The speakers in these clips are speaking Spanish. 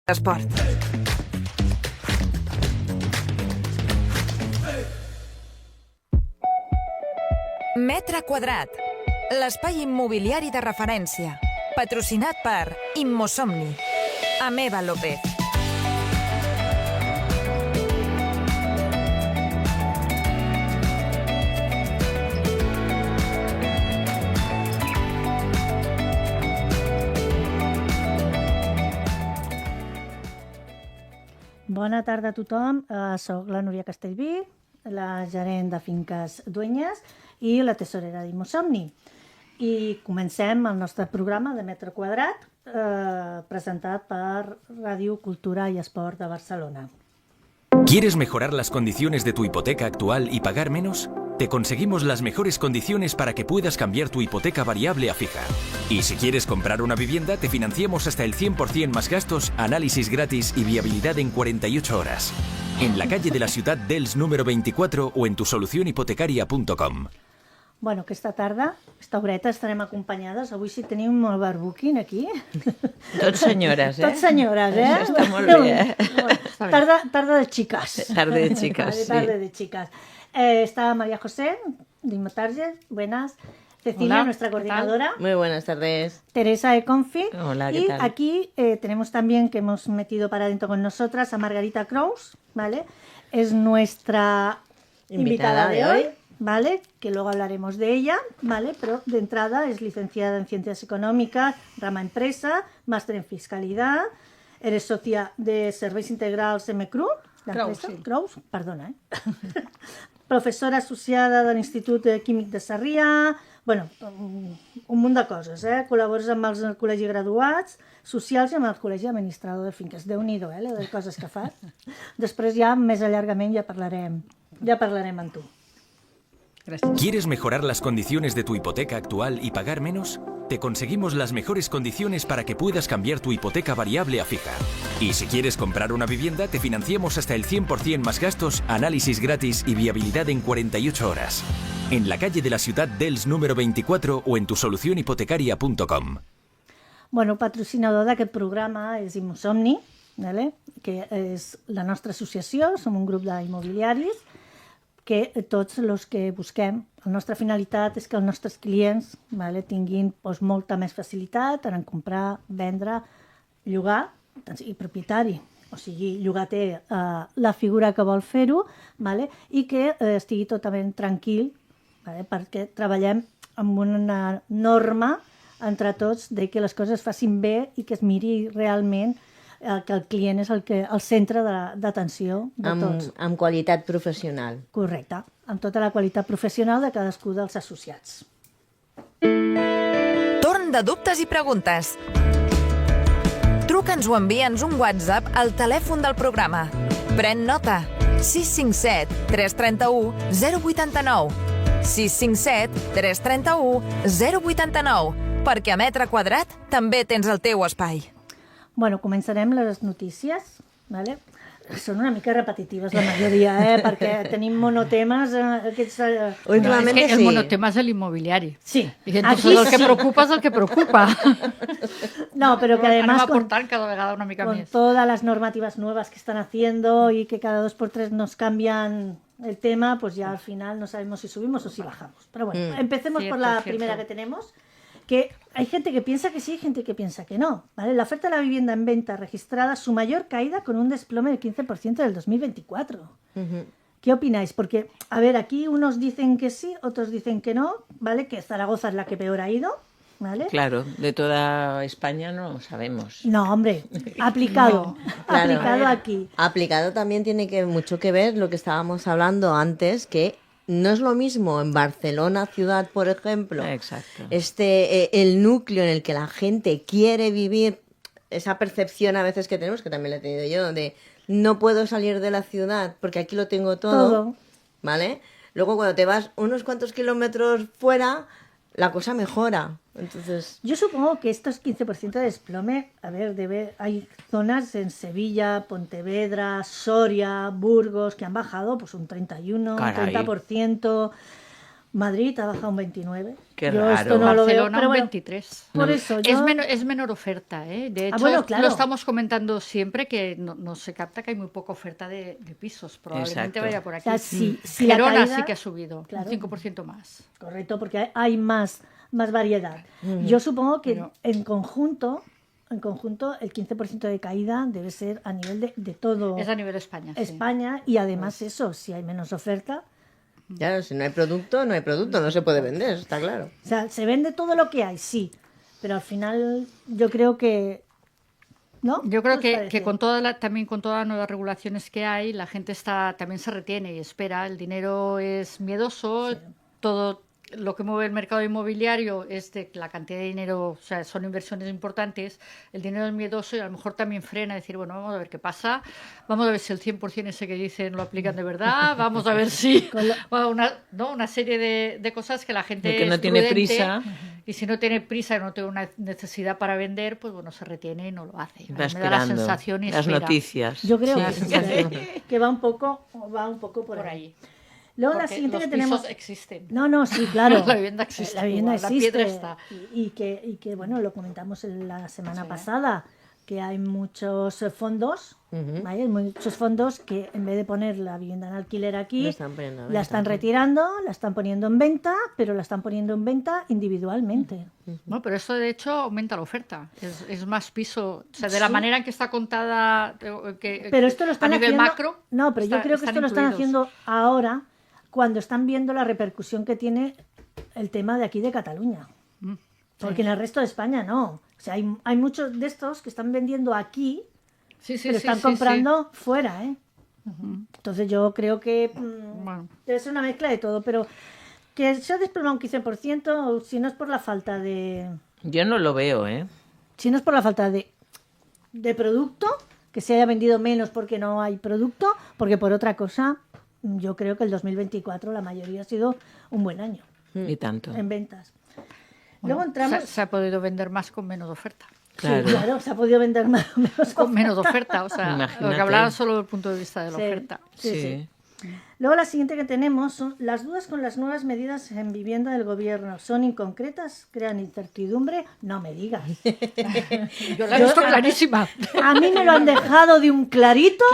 Esport. Metre quadrat, l'espai immobiliari de referència, patrocinat per Immosomni. Ameva López. Bona tarda a tothom. Soc la Núria Castellví, la gerent de Finques Dueñas i la tesorera d'Immosomni. I comencem el nostre programa de Metre Quadrat, presentat per Ràdio Cultura i Esport de Barcelona. ¿Quieres mejorar las condiciones de tu hipoteca actual y pagar menos? Te conseguimos las mejores condiciones para que puedas cambiar tu hipoteca variable a fija. Y si quieres comprar una vivienda, te financiamos hasta el 100% más gastos, análisis gratis y viabilidad en 48 horas. En la calle de la Ciutat d'Elx número 24 o en tusolucionhipotecaria.com. Bueno, aquesta tarda, aquesta horeta, estarem acompanyades. Avui sí tenim el barbuquín aquí. Tots senyores, Tots senyores, Això està molt bé, Tarda de chicas. Tarde de chicas, sí. Tarde de chicas. Está María José, de Inmotarget, buenas. Cecilia, nuestra coordinadora. Muy buenas tardes. Teresa de Config. Hola, ¿qué y tal? aquí tenemos también, que hemos metido para adentro con nosotras, a Margarita Kraus, ¿vale? Es nuestra invitada de hoy, ¿vale? Que luego hablaremos de ella, ¿vale? Pero de entrada es licenciada en Ciencias Económicas, rama Empresa, máster en Fiscalidad, eres socia de Serveis Integrals MCRU, Kraus, perdona, professora associada de l'Institut Químic de Sarrià, bueno, un munt de coses, Col·labores amb el Col·legi Graduats Socials i amb el Col·legi Administrador de Finques. Déu-n'hi-do, les coses que fa. Després ja, més allargament, ja parlarem amb tu. Gracias. ¿Quieres mejorar las condiciones de tu hipoteca actual y pagar menos? Te conseguimos las mejores condiciones para que puedas cambiar tu hipoteca variable a fija. Y si quieres comprar una vivienda, te financiamos hasta el 100% más gastos, análisis gratis y viabilidad en 48 horas. En la calle de la Ciutat d'Elx número 24 o en tusolucionhipotecaria.com. Bueno, patrocinador d'aquest programa és Immosomni, que és la nostra associació, som un grup d'immobiliaris, que tots els que busquem, la nostra finalitat és que els nostres clients tinguin molta més facilitat en comprar, vendre, llogar, tant sigui propietari, o sigui, llogater, la figura que vol fer-ho, i que estigui totalment tranquil, perquè treballem amb una norma entre tots de que les coses es facin bé i que es miri realment que el client és el centre d'atenció de tots. Amb qualitat professional. Correcte, amb tota la qualitat professional de cadascú dels associats. Torn de dubtes i preguntes. Truca'ns o envia'ns un WhatsApp al telèfon del programa. Pren nota. 657 331 089. 657 331 089. Perquè a Metre Quadrat també tens el teu espai. Bueno, començarem les notícies, ¿vale? Són una mica repetitives la majoria, perquè tenim monotemes. Últimamente es que el monotema es el inmobiliari. Sí. Y entonces el que preocupa es el que preocupa. No, pero que además con cada vegada una mica con més. Todas las normativas nuevas que están haciendo y que cada 2 por 3 nos cambian el tema, pues ya al final no sabemos si subimos o si bajamos. Pero bueno, empecemos por la primera que tenemos. Que hay gente que piensa que sí y gente que piensa que no, ¿vale? La oferta de la vivienda en venta registrada, su mayor caída con un desplome del 15% del 2024. ¿Qué opináis? Porque, a ver, aquí unos dicen que sí, otros dicen que no, ¿vale? Que Zaragoza es la que peor ha ido, ¿vale? Claro, de toda España no lo sabemos. No, hombre, aplicado, Claro. aplicado aquí. Aplicado también tiene mucho que ver lo que estábamos hablando antes, que no es lo mismo en Barcelona ciudad, por ejemplo, Exacto. El núcleo en el que la gente quiere vivir, esa percepción a veces que tenemos, que también la he tenido yo, de no puedo salir de la ciudad porque aquí lo tengo todo, ¿vale? Luego cuando te vas unos cuantos kilómetros fuera, la cosa mejora. Entonces, yo supongo que estos 15% de desplome, a ver, hay zonas en Sevilla, Pontevedra, Soria, Burgos, que han bajado pues un 31, Caray. un 30%. Madrid ha bajado un 29. Qué Yo raro. esto no lo veo, Barcelona pero un bueno, 23. por eso yo... Es menor oferta, ¿eh? De hecho, bueno, claro. lo estamos comentando siempre que no se capta que hay muy poca oferta de pisos. Probablemente Exacto. vaya por O aquí. sea, si la Gerona caída- sí que ha subido, Claro. un 5% más. Correcto, porque hay más variedad. Yo supongo que Pero- en conjunto, el 15% de caída debe ser a nivel de todo Es a nivel España. sí. España, y además eso, si hay menos oferta, Claro, si no hay producto, no se puede vender, eso está claro. o sea, se vende todo lo que hay, sí, pero al final yo creo que... ¿No? Yo creo ¿Qué os parece? que también con todas las nuevas regulaciones que hay, la gente también se retiene y espera. El dinero es miedoso, todo lo que mueve el mercado inmobiliario es de la cantidad de dinero, o sea, son inversiones importantes, el dinero es miedoso y a lo mejor también frena, decir, bueno, vamos a ver qué pasa, vamos a ver si el 100% ese que dicen lo aplican de verdad, vamos a ver si... Bueno, una serie de cosas que la gente El que no es tiene prudente, prisa. y si no tiene prisa y no tiene una necesidad para vender, pues bueno, se retiene y no lo hace. A mí Va me da la esperando sensación y las espera. noticias. Yo creo Sí, que va un poco por por ahí. ahí. Luego la Porque siguiente los que tenemos... pisos existen. No, sí, claro. La vivienda existe La vivienda igual, la existe. piedra está. Y que, bueno, lo comentamos la semana Sí. pasada, que hay muchos fondos, ¿vale? Hay muchos fondos que en vez de poner la vivienda en alquiler aquí, La están poniendo a la venta. están retirando, la están poniendo en venta, pero la están poniendo en venta individualmente. No, pero eso de hecho aumenta la oferta. Es más piso. O sea, de la Sí. manera en que está contada Pero esto lo están a nivel haciendo... macro. No, pero yo creo que esto lo están haciendo ahora, cuando están viendo la repercusión que tiene el tema de aquí de Cataluña. Porque en el resto de España no. O sea, hay muchos de estos que están vendiendo aquí, Sí, sí, pero sí, están sí, comprando fuera, ¿eh? Entonces yo creo que Bueno. debe ser una mezcla de todo, pero que se ha desplomado un 15%, si no es por la falta de... Yo no lo veo, ¿eh? Si no es por la falta de producto, que se haya vendido menos porque no hay producto, porque por otra cosa, yo creo que el 2024 la mayoría ha sido un buen año Y tanto. en ventas. Bueno, Luego entramos... se ha podido vender más con menos oferta. Claro. Sí, claro, se ha podido vender más o menos. Con menos oferta, o sea, lo Imagínate. que hablaba solo del punto de vista de la Sí. oferta. Sí. Luego la siguiente que tenemos son las dudas con las nuevas medidas en vivienda del gobierno. ¿Son inconcretas? ¿Crean incertidumbre? No me digas. Yo la he visto clarísima. A mí me lo han dejado de un clarito,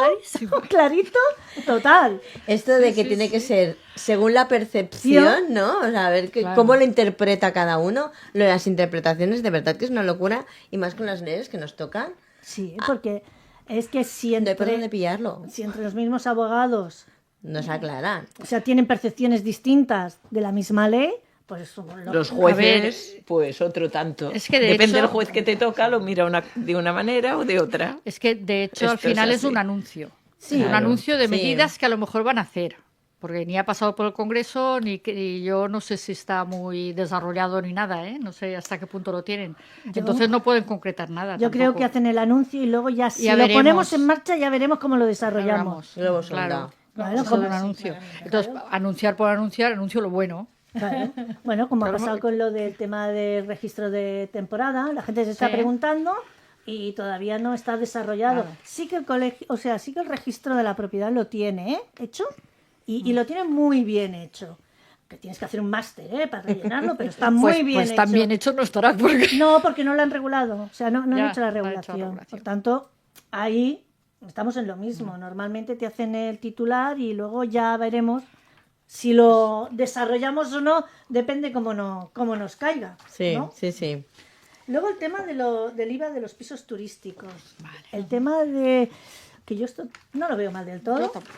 clarito, total. Esto de que tiene que ser según la percepción, ¿no? O sea, a ver cómo lo interpreta cada uno. Lo de las interpretaciones, de verdad que es una locura. Y más con las leyes que nos tocan. Sí, porque es que si No hay por dónde entre, pillarlo. si entre los mismos abogados, Nos aclaran. o sea, tienen percepciones distintas de la misma ley, pues eso, Los jueces, pues otro tanto. es que de Depende hecho- del juez que te toca, lo mira de una manera o de otra. Es que de hecho al Esto es final es así. un anuncio. Sí. Un Claro. anuncio de Sí. medidas que a lo mejor van a hacer. Porque ni ha pasado por el Congreso, y yo no sé si está muy desarrollado ni nada, ¿eh? No sé hasta qué punto lo tienen. Entonces no pueden concretar nada. yo creo tampoco. que hacen el anuncio y luego ya si Ya lo veremos. ponemos en marcha ya veremos cómo lo desarrollamos. Lo hemos Claro, soldado. Claro, solo como un anuncio. Entonces, anunciar por anunciar, anuncio lo bueno. Claro. Bueno, como ha Claro, pasado con lo del tema del registro de temporada, la gente se está Sí. preguntando y todavía no está desarrollado. Claro. Sí que el colegio, o sea, sí que el registro de la propiedad lo tiene, hecho y lo tiene muy bien hecho. Que tienes que hacer un máster, para rellenarlo, pero está muy bien pues hecho. tan bien hecho no estará porque... No, porque no lo han regulado, o sea, no han Ya, hecho la no han hecho la regulación. regulación. Por tanto, ahí estamos en lo mismo. Normalmente te hacen el titular y luego ya veremos si lo desarrollamos o no, depende cómo nos caiga. Sí, ¿no? sí, sí. Luego el tema del IVA de los pisos turísticos. El tema de... que yo esto no lo veo mal del todo, Yo tampoco.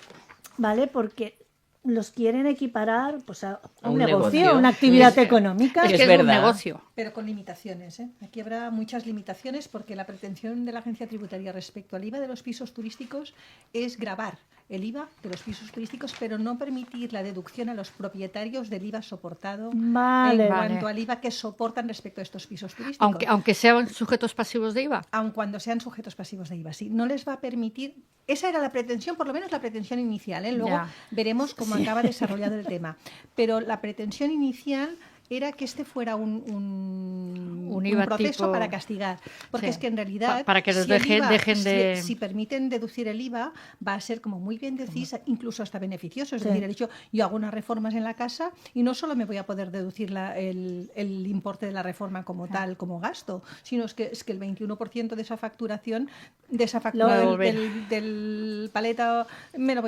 ¿vale? Porque los quieren equiparar pues a A un un negocio, negocio. a una actividad Sí. económica. Es Es que es un verdad. negocio. Pero con limitaciones, ¿eh? Aquí habrá muchas limitaciones porque la pretensión de la agencia tributaria respecto al IVA de los pisos turísticos es gravar el IVA de los pisos turísticos, pero no permitir la deducción a los propietarios del IVA soportado Vale. en Vale. cuanto al IVA que soportan respecto a estos pisos turísticos. Aunque sean sujetos pasivos de IVA. Aun cuando sean sujetos pasivos de IVA, sí. No les va a permitir... Esa era la pretensión, por lo menos la pretensión inicial, ¿eh? Luego Ya. veremos cómo acaba desarrollado el tema. Pero la pretensión inicial era que este fuera un IVA proceso tipo- para castigar. Porque Sí. es que en realidad, Para que los si el dejen de... si permiten deducir el IVA, va a ser, como muy bien decís, incluso hasta beneficioso. Es Sí. decir, el hecho, yo hago unas reformas en la casa y no solo me voy a poder deducir el importe de la reforma como tal, como gasto, sino es que el 21% de esa facturación, Lo devolver. del paleta, me lo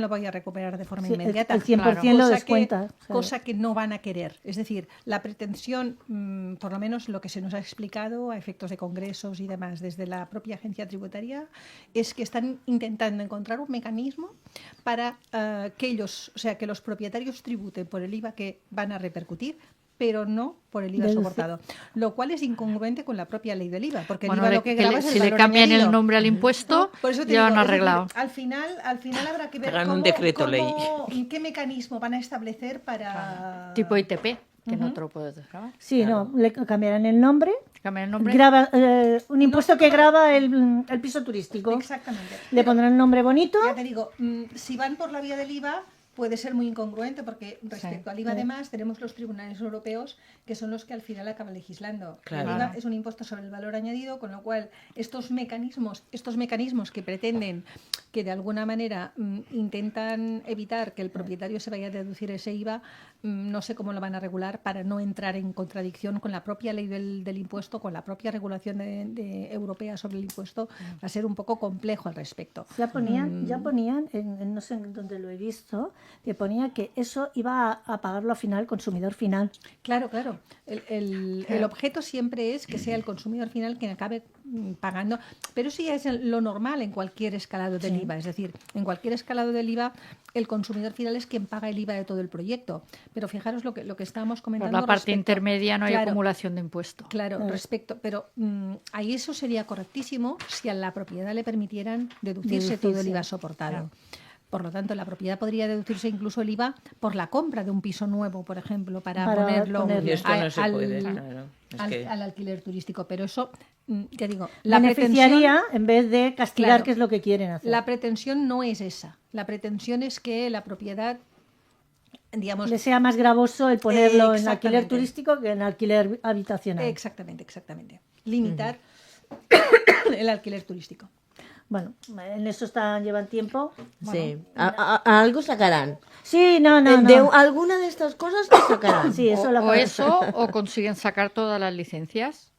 voy a recuperar de forma Sí, inmediata. el 100% lo Cosa descuenta. Cosa que no van a querer. Es decir, la pretensión, por lo menos lo que se nos ha explicado a efectos de congresos y demás desde la propia agencia tributaria, es que están intentando encontrar un mecanismo para que ellos, o sea, que los propietarios tributen por el IVA que van a repercutir, pero no por el IVA Deduce- soportado, lo cual es incongruente con la propia ley del IVA, porque Bueno, el IVA lo que grava es el si le valor cambian añadido. el nombre al impuesto, Por eso te ya lo digo, han es decir, arreglado. al final habrá que ver Hagan un decreto ley. qué mecanismo van a establecer para... Tipo ITP, que no te lo puedes dejar. Sí, no, le cambiarán el nombre. Cambian el nombre. Graba, un impuesto que graba el piso turístico. Exactamente. Le pondrán un nombre bonito. Ya te digo, si van por la vía del IVA, puede ser muy incongruente porque respecto al IVA además tenemos los tribunales europeos que son los que al final acaban legislando. Claro. El IVA es un impuesto sobre el valor añadido, con lo cual estos mecanismos que pretenden, que de alguna manera intentan evitar que el propietario se vaya a deducir ese IVA, no sé cómo lo van a regular para no entrar en contradicción con la propia ley del impuesto, con la propia regulación europea sobre el impuesto. Va a ser un poco complejo al respecto. Ya ponían no sé en dónde lo he visto, que ponía que eso iba a pagarlo al final el consumidor final. Claro, claro. El objeto siempre es que sea el consumidor final quien acabe pagando, pero sí es lo normal en cualquier escalado del IVA. Es decir, en cualquier escalado del IVA, el consumidor final es quien paga el IVA de todo el proyecto. Pero fijaros lo que estábamos Por comentando. la parte respecto- intermedia no hay Claro, acumulación de impuestos. Claro, pero ahí eso sería correctísimo si a la propiedad le permitieran deducirse todo el IVA soportado. Por lo tanto, la propiedad podría deducirse incluso el IVA por la compra de un piso nuevo, por ejemplo, para ponerlo Y esto no se puede, claro. Es que- al alquiler turístico. Pero eso, ya digo, Beneficiaría en vez de castigar, Claro. que es lo que quieren hacer. la pretensión no es esa. La pretensión es que la propiedad, digamos... Le sea más gravoso el ponerlo en Exactamente. alquiler turístico que en alquiler habitacional. Exactamente. Limitar el alquiler turístico. Bueno, en eso llevan tiempo. Sí. A algo sacarán. Sí, no. De alguna de estas cosas sacarán. Sí, eso lo O acabo- eso, o consiguen sacar todas las licencias,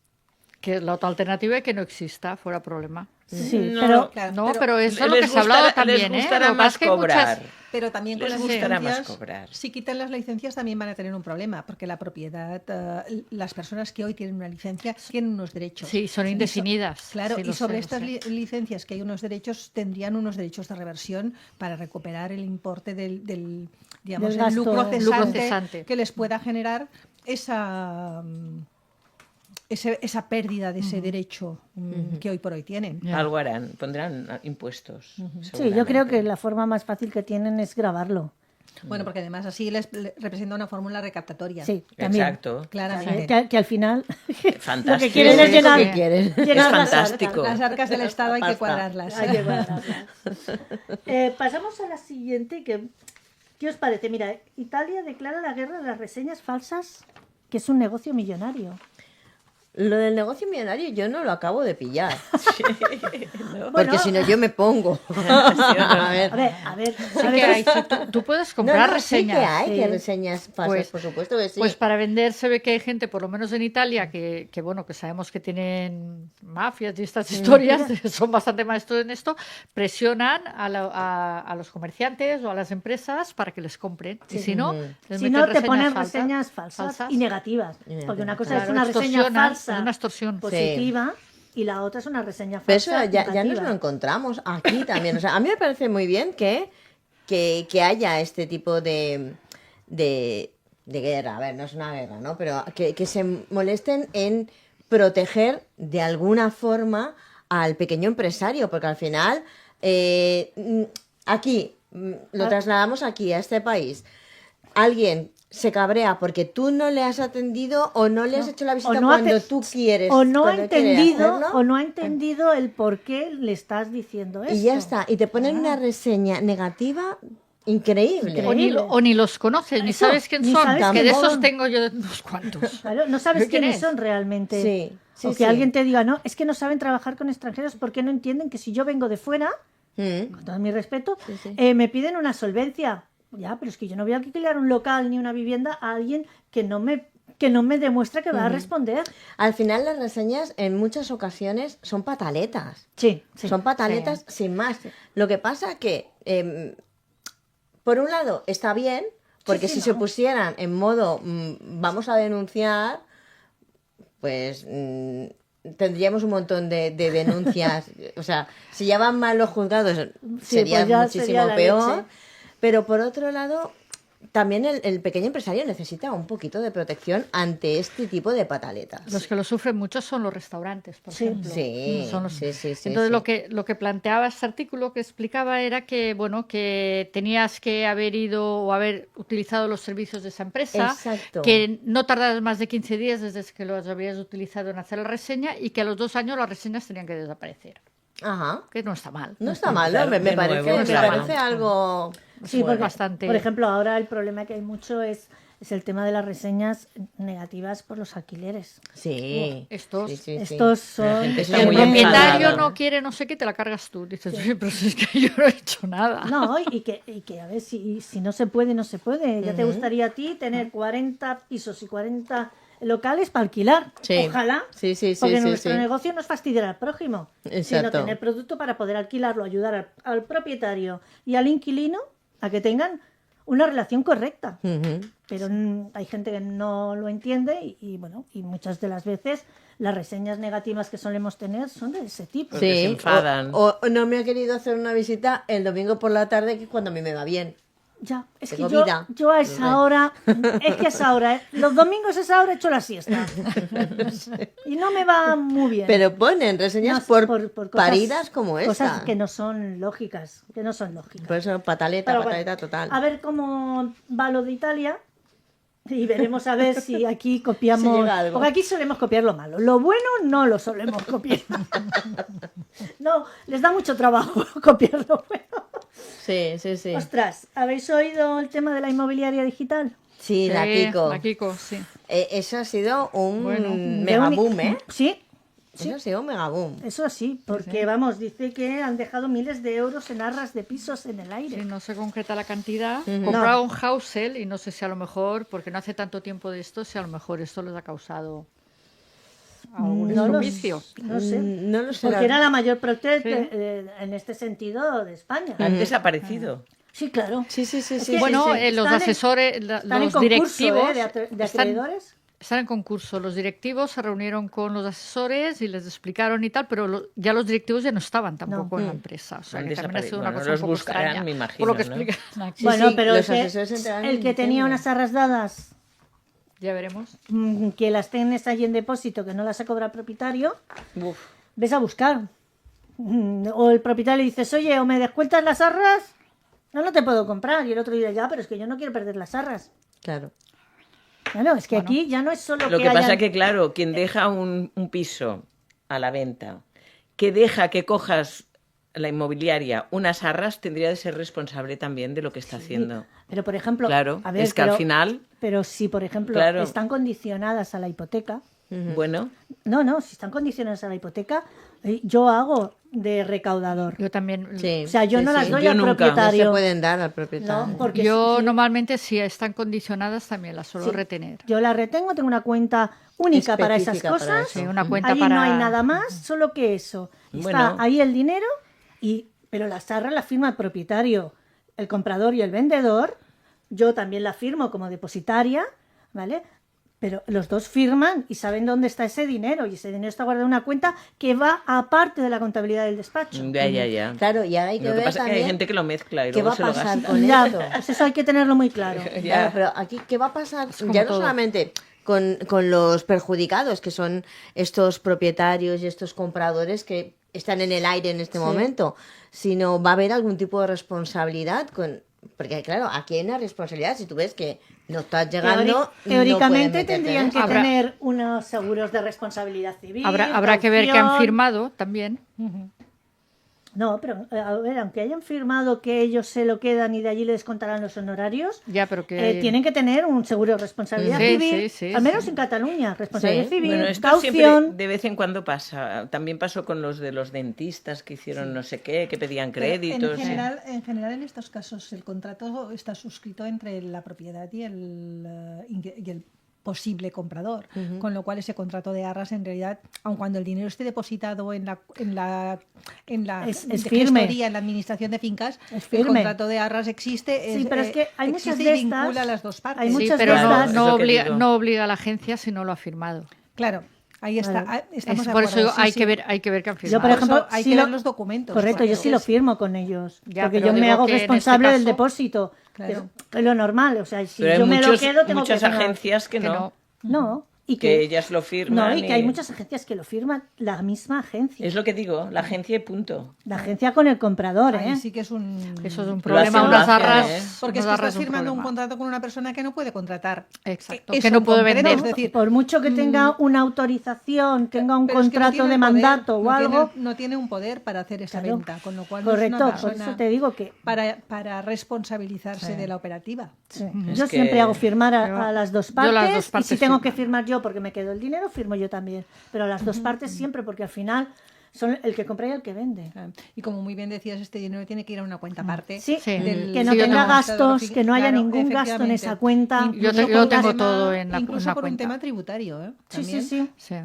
que la otra alternativa es que no exista, fuera problema. Sí, No, pero Claro, No, pero eso es lo les que se ha hablado gustará- también, les ¿eh? gustará Lo que pasa más es que hay muchas- cobrar. Pero también con Les las gustará más licencias, cobrar. si quitan las licencias también van a tener un problema, porque la propiedad, las personas que hoy tienen una licencia tienen unos derechos. Sí, son Y indefinidas. Claro, Sí, y lo sobre sé, estas lo sé. licencias que hay unos derechos, tendrían unos derechos de reversión para recuperar el importe digamos, Del el gasto- lucro lucro cesante. que les pueda generar esa pérdida de ese derecho que hoy por hoy tienen. Ya. Algo harán, pondrán impuestos. sí, yo creo que la forma más fácil que tienen es grabarlo. Bueno, porque además así les representa una fórmula recaptatoria. Sí, también. Exacto. Claramente. Que al final Fantástico. lo que quieren Sí, es sí, llenar, sí. quieren. llenar las fantástico. arcas. Las arcas del Estado hay que Pasta. cuadrarlas. Hay que guardarlas. Pasamos a la siguiente. ¿Qué os parece? Mira, Italia declara la guerra a las reseñas falsas, que es un negocio millonario. Lo del negocio millonario yo no lo acabo de pillar. Porque Bueno. si no yo me pongo. A ver. A ver. Sí que hay, sí, tú puedes comprar reseñas. Sí que hay Sí. que reseñas falsas, Pues- por supuesto que sí. Pues para vender se ve que hay gente, por lo menos en Italia, que bueno, que sabemos que tienen mafias y estas historias, son bastante maestros en esto, presionan a los comerciantes o a las empresas para que les compren. Y si no, les Si meten no, te reseñas ponen falsas- reseñas falsas y negativas. Porque una cosa es Claro, una reseña extorsionan, falsa es una extorsión. positiva y la otra es una reseña Pero eso falsa ya nos negativa. lo encontramos aquí también. O sea, a mí me parece muy bien que haya este tipo de guerra. A ver, no es una guerra, ¿no? Pero que se molesten en proteger de alguna forma al pequeño empresario, porque al final aquí lo trasladamos aquí a este país. Alguien se cabrea porque tú no le has atendido o no le has hecho la visita no ha cuando te- tú quieres. O no ha cuando quiere entendido hacerlo. o no ha entendido el por qué le estás diciendo esto. Y ya está. Y te ponen una reseña negativa increíble. O ni los conoces, ni Eso, sabes quién ni son. sabes Que de quién esos son. tengo yo unos cuantos. Claro, no sabes ¿Quién quiénes es? son realmente. Sí, sí, o que sí. alguien te diga, no, es que no saben trabajar con extranjeros porque no entienden que si yo vengo de fuera, con todo mi respeto, Sí, sí. me piden una solvencia. Ya, pero es que yo no voy a alquilar un local ni una vivienda a alguien que no me demuestra que va a responder. Al final las reseñas en muchas ocasiones son pataletas. Sí, sí. Son pataletas sin más. Lo que pasa que, por un lado, está bien, porque sí, si no. se pusieran en modo vamos a denunciar, pues tendríamos un montón de denuncias. O sea, si ya van mal los juzgados, sería pues ya muchísimo sería la peor. leche. Pero por otro lado, también el pequeño empresario necesita un poquito de protección ante este tipo de pataletas. Los que lo sufren mucho son los restaurantes, por ejemplo. Sí, Son los- sí. Entonces lo que planteaba este artículo que explicaba era que bueno que tenías que haber ido o haber utilizado los servicios de esa empresa, Exacto. que no tardaras más de 15 días desde que los habías utilizado en hacer la reseña y que a los 2 años las reseñas tenían que desaparecer. Que Que no está mal. no está mal, ¿no? Claro, me de parece, nuevo, me claro. parece algo... Sí, porque, bastante. por ejemplo, ahora el problema que hay mucho es el tema de las reseñas negativas por los alquileres. Sí. Estos- Sí. Estos son... gente está Si el muy propietario enfadada. no quiere no sé qué, te la cargas tú. Dices, "Oye, pero si es que yo no he hecho nada". No, y que a ver, si no se puede, no se puede. Ya te gustaría a ti tener 40 pisos y 40 locales para alquilar. Sí. Ojalá. Sí. Porque nuestro negocio no es fastidiar al prójimo, sino Exacto. tener producto para poder alquilarlo, ayudar al propietario y al inquilino a que tengan una relación correcta. Pero hay gente que no lo entiende bueno, y muchas de las veces las reseñas negativas que solemos tener son de ese tipo. Porque se enfadan. O no me ha querido hacer una visita el domingo por la tarde, que es cuando a mí me va bien. Ya, es que Tengo yo, vida. yo a esa hora, es que a esa hora, los domingos a esa hora he hecho la siesta. Y no me va muy bien. Pero ponen reseñas No, por cosas- paridas como esta. Cosas que no son lógicas, Por eso, pataleta, Pero bueno, pataleta total. A ver cómo va lo de Italia y veremos a ver si aquí Si copiamos. llega algo. Porque aquí solemos copiar lo malo. Lo bueno no lo solemos copiar. No, les da mucho trabajo copiar lo bueno. Sí. Ostras, ¿habéis oído el tema de la inmobiliaria digital? Sí, la Sí, Kiko. la Kiko, sí. Eso ha sido un Bueno, mega boom, ¿eh? Sí, Eso ha sido un mega boom. eso sí, porque vamos, dice que han dejado miles de euros en arras de pisos en el aire. Sí, no se concreta la cantidad. Compraron un housel y no sé si a lo mejor, porque no hace tanto tiempo de esto, si a lo mejor esto les ha causado algún No lo estropicio. no sé. No lo sé. Porque era la mayor protesta Sí. en este sentido de España. Han desaparecido. Sí, claro. Sí. que- Bueno, sí, sí. los Están en- asesores, Están en los concurso, directivos, de están, acreedores. están en concurso. Los directivos se reunieron con los asesores y les explicaron y tal, pero ya los directivos ya no estaban tampoco en la empresa. O sea, Han que también ha sido una desaparecido. cosa Los un poco buscarán, extraña. me imagino, Por lo que ¿no? explican aquí. Bueno, sí, pero los asesores el entrarán que en tenía diciembre. unas arras dadas, Ya veremos. que las tienes allí en depósito, que no las ha cobrado el propietario, Uf. ves a buscar. O el propietario le dices, oye, o me descuentas las arras, no te puedo comprar. Y el otro dice, ya, pero es que yo no quiero perder las arras. Claro. Claro, es que aquí ya no es solo Lo que pasa hayan- que, claro, quien deja un piso a la venta, que deja que cojas la inmobiliaria unas arras, tendría de ser responsable también de lo que está haciendo. Pero, por ejemplo, Claro, a ver, es que al final, Pero si, por ejemplo, Claro. están condicionadas a la hipoteca, bueno, no, si están condicionadas a la hipoteca, yo hago de recaudador. Yo también. Sí, O sea, yo sí, no las sí. doy Yo al nunca. No se propietario. pueden dar al propietario. No, porque Yo si- normalmente si están condicionadas también las suelo sí, retener. yo las retengo, tengo una cuenta única para esas Específica para cosas. eso. Sí, una cuenta Allí para... no hay nada más, solo que eso. Y Bueno. está ahí el dinero, pero las arras la firma el propietario, el comprador y el vendedor. Yo también la firmo como depositaria, ¿vale? Pero los dos firman y saben dónde está ese dinero. Y ese dinero está guardado en una cuenta que va aparte de la contabilidad del despacho. ya. Claro, y ahora hay que Lo que ver pasa es que hay también gente que lo mezcla y qué luego va a se lo pasar gasta. con Ya, esto. pues eso hay que tenerlo muy claro. Ya. Claro, pero aquí, ¿qué va a pasar? como Ya no todo. solamente con los perjudicados, que son estos propietarios y estos compradores que están en el aire en este momento, sino va a haber algún tipo de responsabilidad porque claro, aquí hay una responsabilidad. Si tú ves que no estás llegando, Teóricamente no pueden tendrían meterte que en Habrá- tener unos seguros de responsabilidad civil. Habrá que ver qué han caución. firmado también. No, pero a ver, aunque hayan firmado que ellos se lo quedan y de allí le descontarán los honorarios, Ya, pero que... tienen que tener un seguro de responsabilidad Sí, civil, sí, al menos sí. en Cataluña, responsabilidad Sí. civil, Bueno, esto caución. siempre de vez en cuando pasa. También pasó con los de los dentistas que hicieron no sé qué, que pedían Pero créditos. en general, en estos casos, el contrato está suscrito entre la propiedad y el posible comprador, con lo cual ese contrato de arras en realidad, aun cuando el dinero esté depositado en la Es de firme. gestoría, en la administración de fincas, Es el firme. contrato de arras existe, Sí, pero es que hay existe muchas y de vincula estas- a las dos partes. hay Sí, muchas pero de Claro, estas- es lo que digo. no obliga a la agencia si no lo ha firmado. Claro, ahí está, Vale. estamos de Por acuerdo. eso sí, hay sí. que ver que han firmado. Yo, por Por ejemplo, eso hay sí que lo- ver los documentos. Correcto, porque yo sí lo es- firmo con ellos, Ya, porque pero yo me digo hago que en este responsable del caso- depósito, Claro. que es lo normal, o sea, si Pero hay yo me lo muchos- quedo tengo muchas que firmar. agencias que Que no. no. No, y Que ellas lo firman. no, y que hay muchas agencias que lo firman la misma agencia, Es lo que digo, la agencia y punto. la agencia con el comprador, Ahí ¿eh? sí que es un... Eso es un Lo problema, hacen, unas lo hacen, arras. ¿eh? Porque es unas que arras estás firmando un problema. contrato con una persona que no puede contratar. Exacto, Eso que no en puede concreto, vender. es decir, Por mucho que tenga una autorización, tenga un pero es que no contrato tiene de el poder, mandato o no algo, no tiene un poder para hacer esa Claro. venta, con lo cual correcto, no es una por persona eso te digo que para responsabilizarse de la operativa. sí. Es Yo que- siempre hago firmar Yo- a las dos yo partes, las dos y partes si tengo firmo. que firmar yo porque me quedo el dinero, firmo yo también, pero a las dos partes siempre, porque al final son el que compra y el que vende. Y como muy bien decías, este dinero tiene que ir a una cuenta aparte. Sí, Sí. que no Sí, yo tenga tengo- gastos, que no haya Claro, ningún gasto en esa efectivamente. cuenta. Incluso Yo por un tengo tema- todo en la incluso por un cuenta. tema tributario, ¿eh? Sí, sí, También. sí. Sí.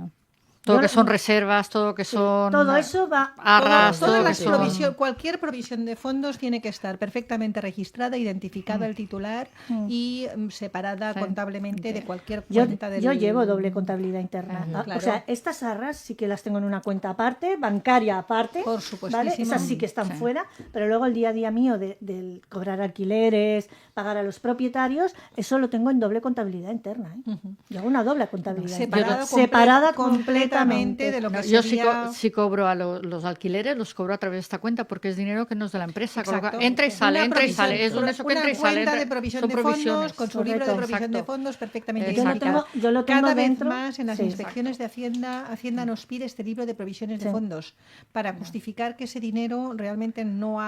Todo Yo- que son reservas, todo que son Todo eso va. arras, Todas todo que las son... cualquier provisión de fondos tiene que estar perfectamente registrada, identificada el titular y separada Sí. contablemente de cualquier Yo, cuenta del... yo llevo doble contabilidad interna. Ajá, claro. O sea, estas arras sí que las tengo en una cuenta aparte, bancaria aparte. Por ¿vale? supuestísimo. Esas sí que están Sí. fuera, pero luego el día a día mío del cobrar alquileres, pagar a los propietarios, eso lo tengo en doble contabilidad interna. ¿eh? Yo hago una doble contabilidad interna. Separada completamente completamente de lo que No, yo sería... si cobro a los alquileres, los cobro a través de esta cuenta porque es dinero que no es de la empresa. con lo Exacto. cual entra y sale, Una entra y provisión, sale. Es un eso que entra y una sale. cuenta entra- de provisión son de fondos provisiones. con su libro de Correcto. provisión de Exacto. fondos perfectamente Yo lo identificado. tengo- yo lo tengo Cada dentro. vez más en las Sí. inspecciones de Hacienda nos pide este libro de provisiones de Sí. fondos para justificar que ese dinero realmente no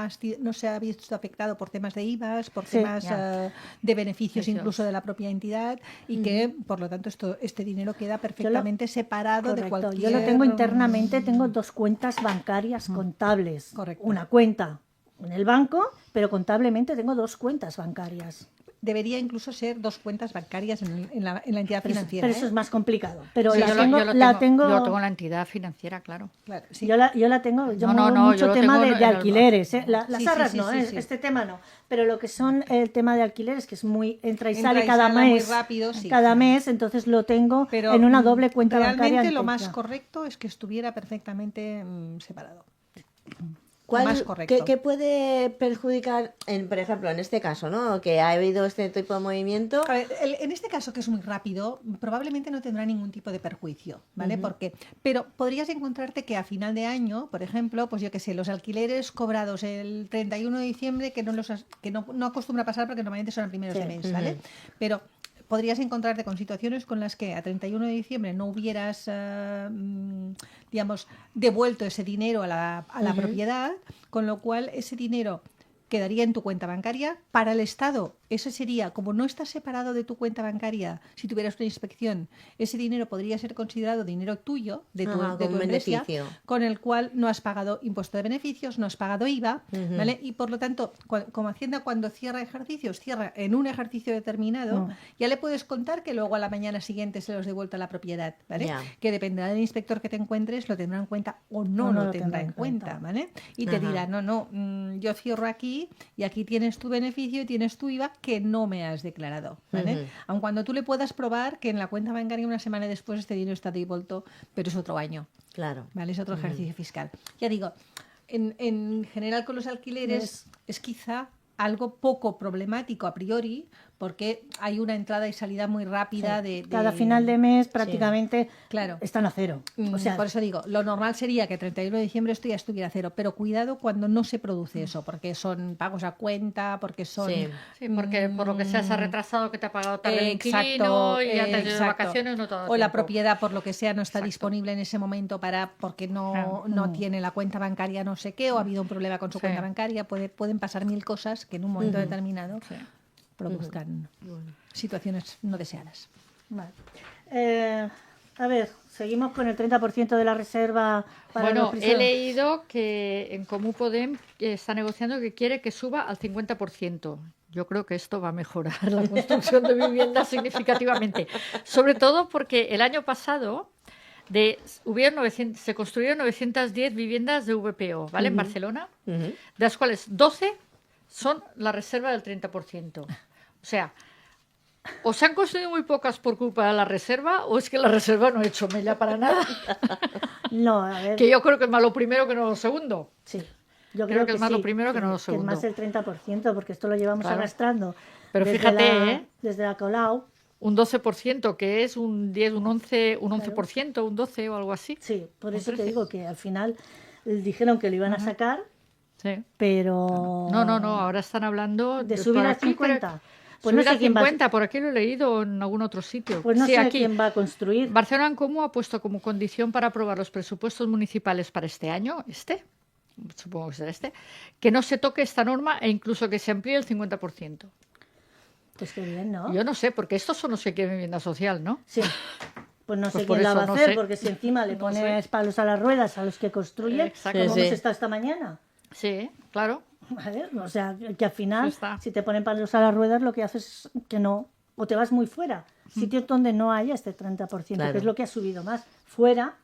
se ha visto afectado por temas de IVAs, por Sí. temas de beneficios Beneficios. incluso de la propia entidad y que por lo tanto este dinero queda perfectamente separado de Correcto. cualquier... Yo lo tengo internamente, tengo dos cuentas bancarias contables. Correcto. Una cuenta en el banco, pero contablemente tengo dos cuentas bancarias. Debería incluso ser dos cuentas bancarias en la entidad Pero, financiera. pero eso ¿eh? es más complicado. Pero Sí, la yo tengo, yo la tengo, yo lo tengo en la entidad financiera, claro. Claro, sí. yo la tengo, yo No, muevo no, mucho yo lo tema tengo de en el- alquileres, ¿eh? Las Sí, sí, arras sí, no, sí, ¿eh? sí. Este tema no, pero lo que son el tema de alquileres, que es muy entra y Entra sale y cada sale muy mes, rápido, sí. cada mes, entonces lo tengo Pero en una doble cuenta bancaria. realmente lo más entera. correcto es que estuviera perfectamente separado. ¿Cuál- Más correcto. ¿Qué puede perjudicar, por ejemplo, en este caso, ¿no? Que ha habido este tipo de movimiento? A ver, en este caso, que es muy rápido, probablemente no tendrá ningún tipo de perjuicio, ¿vale? Pero podrías encontrarte que a final de año, por ejemplo, pues yo qué sé, los alquileres cobrados el 31 de diciembre, que no acostumbra pasar porque normalmente son a primeros de mes, ¿vale? Pero podrías encontrarte con situaciones con las que a 31 de diciembre no hubieras, digamos, devuelto ese dinero a la propiedad, con lo cual ese dinero quedaría en tu cuenta bancaria. Para el Estado, ese sería, como no está separado de tu cuenta bancaria, si tuvieras una inspección, ese dinero podría ser considerado dinero tuyo, de tu, Ajá, de tu como empresa, beneficio. con el cual no has pagado impuesto de beneficios, no has pagado IVA, ¿vale? Y por lo tanto, como Hacienda cuando cierra ejercicios, cierra en un ejercicio determinado, ya le puedes contar que luego a la mañana siguiente se los devuelta a la propiedad, ¿vale? Ya. Que dependerá del inspector que te encuentres, lo tendrá en cuenta o no, lo tendrá en cuenta, ¿vale? Y te Ajá. dirá, no, yo cierro aquí y aquí tienes tu beneficio y tienes tu IVA que no me has declarado, ¿vale? Aun cuando tú le puedas probar que en la cuenta bancaria una semana después este dinero está devuelto, pero es otro año, Claro. ¿vale? Es otro ejercicio fiscal. Ya digo, en general con los alquileres es quizá algo poco problemático a priori, porque hay una entrada y salida muy rápida de... Cada final de mes prácticamente Claro. están a cero. O sea, Por eso digo, lo normal sería que 31 de diciembre esto ya estuviera a cero, pero cuidado cuando no se produce eso, porque son pagos a cuenta, porque son... Sí. porque por lo que sea se ha retrasado, que te ha pagado tarde el inquilino y antes de las vacaciones no todo. O la propiedad, por lo que sea, no está disponible en ese momento porque no tiene la cuenta bancaria no sé qué, o ha habido un problema con su cuenta bancaria. Pueden pasar mil cosas que en un momento determinado produzcan situaciones no deseadas. vale. A ver, seguimos con el 30% de la reserva para los Bueno, pisos. he leído que en Comú Podem está negociando que quiere que suba al 50%. Yo creo que esto va a mejorar la construcción de viviendas significativamente. Sobre todo porque el año pasado se construyeron 910 viviendas de VPO, ¿vale? En Barcelona, de las cuales 12 son la reserva del 30%. O sea, o se han construido muy pocas por culpa de la reserva, o es que la reserva no ha hecho mella para nada. No, a ver. Que yo creo que es más lo primero que no lo segundo. Sí. Yo Creo que es más lo sí, primero que no lo segundo. Que es más el 30%, porque esto lo llevamos Claro. arrastrando. Pero desde fíjate, desde la Colau. Un 12%, que es un 10, un 11%, un 12 o algo así. Sí, por Un eso te 13. digo que al final dijeron que lo iban a sacar, Sí. pero... No, ahora están hablando ¿De subir por a aquí 50? Pues Subir no sé a quién va a- 50, por aquí lo he leído en algún otro sitio. Pues no Sí, sé aquí. quién va a construir. Barcelona en Comú ha puesto como condición para aprobar los presupuestos municipales para este año, supongo que será que no se toque esta norma e incluso que se amplíe el 50%. Pues qué bien, ¿no? Yo no sé, porque estos son los que quieren vivienda social, ¿no? Sí. Pues no Pues sé por quién la eso, va a no hacer, sé. porque si encima le No pones palos a las ruedas a los que construyen, Exacto. como Sí, sí. hemos estado esta mañana. Sí, claro. ¿Vale? O sea, que al final, Eso está. si te ponen palos a las ruedas, lo que haces es que no, o te vas muy fuera. Sitios donde no haya este 30%, Claro. que es lo que ha subido más. Fuera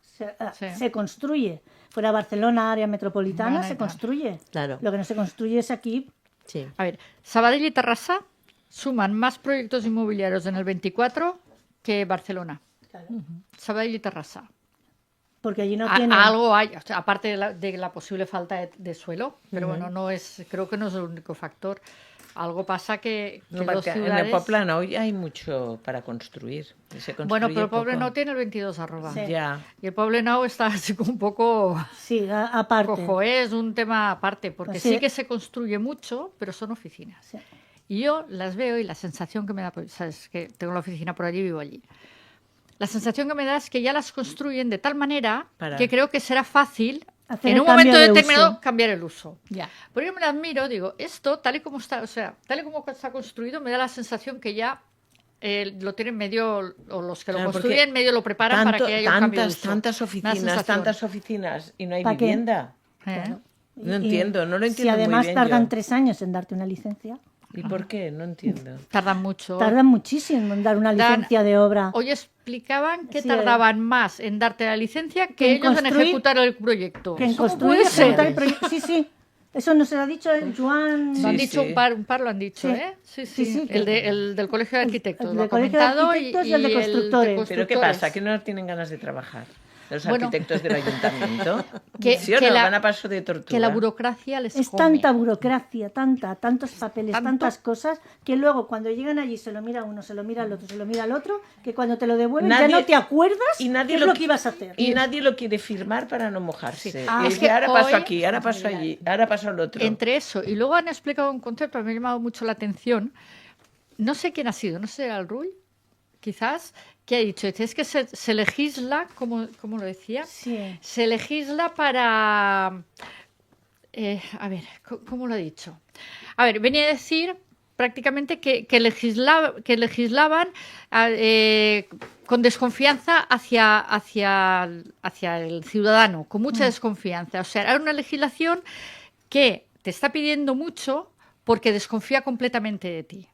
Sí. se construye. Fuera Barcelona, área metropolitana, No, no, se no. construye. Claro. Lo que no se construye es aquí. Sí. A ver, Sabadell y Terrassa suman más proyectos inmobiliarios en el 24 que Barcelona. Claro. Sabadell y Terrassa. Porque allí no tienen... Algo hay, o sea, aparte de la posible falta de suelo, pero bueno, creo que no es el único factor. Algo pasa que No, dos porque en el ciudades... Poblano hoy hay mucho para construir. Y se Bueno, pero el construye Poble poco. no tiene el 22 arroba. Sí. Ya. Y el Poble Nou está así como un poco Sí, aparte. cojo, es un tema aparte, porque Pues sí. sí. que se construye mucho, pero son oficinas. Sí. Y yo las veo y la sensación que me da, pues, sabes que tengo la oficina por allí, vivo allí. La sensación que me da es que ya las construyen de tal manera que creo que será fácil Hacer en el un momento cambio de determinado uso. cambiar el uso. Ya. Pero yo me las miro, digo, esto tal y como está, o sea, tal y como está construido, me da la sensación que ya lo tienen medio, o los que lo Claro, construyen porque medio lo preparan para que haya un cambio de uso. tantas Me da oficinas, tantas oficinas y no hay ¿Para qué? vivienda. Claro. No entiendo, no lo Si entiendo muy además bien tardan yo. 3 años en darte una licencia, ¿Y por qué? No entiendo. Tardan mucho. tardan muchísimo en dar una Dan- licencia de obra. Hoy explicaban que Sí, tardaban más en darte la licencia que en ellos en construir- ejecutar el proyecto. Que en ¿Cómo construir puede y ejecutar el ser? proyecto. Sí, sí. Eso nos lo ha dicho el Joan. Lo han Sí, dicho sí. un par lo han dicho, Sí. ¿eh? Sí, sí. Sí, sí, El del Colegio de Arquitectos el lo ha del Colegio de comentado Arquitectos y el de Constructores. ¿Pero qué constructores. pasa? ¿Que no tienen ganas de trabajar? Los Bueno. arquitectos del ayuntamiento. Que- ¿Sí o que no? la- Van a paso de tortura. Que la burocracia les Es come. tanta burocracia, tantos papeles, Tanto. tantas cosas, que luego cuando llegan allí se lo mira uno, se lo mira el otro, se lo mira el otro, que cuando te lo devuelven Nadie- ya no te acuerdas y nadie qué es lo que ibas a hacer. Y nadie lo quiere firmar para no mojarse. Sí. Y Es dice, que ahora paso hoy- aquí, ahora paso allí, ahora paso al otro. Entre eso y luego han explicado un concepto que me ha llamado mucho la atención. No sé quién ha sido, no sé si era el Rull, quizás, que ha dicho, dice, es que se legisla, ¿cómo lo decía? Sí. Se legisla para... a ver, ¿cómo lo ha dicho? A ver, venía a decir prácticamente que legislaban con desconfianza hacia el ciudadano, con mucha desconfianza. O sea, era una legislación que te está pidiendo mucho porque desconfía completamente de ti.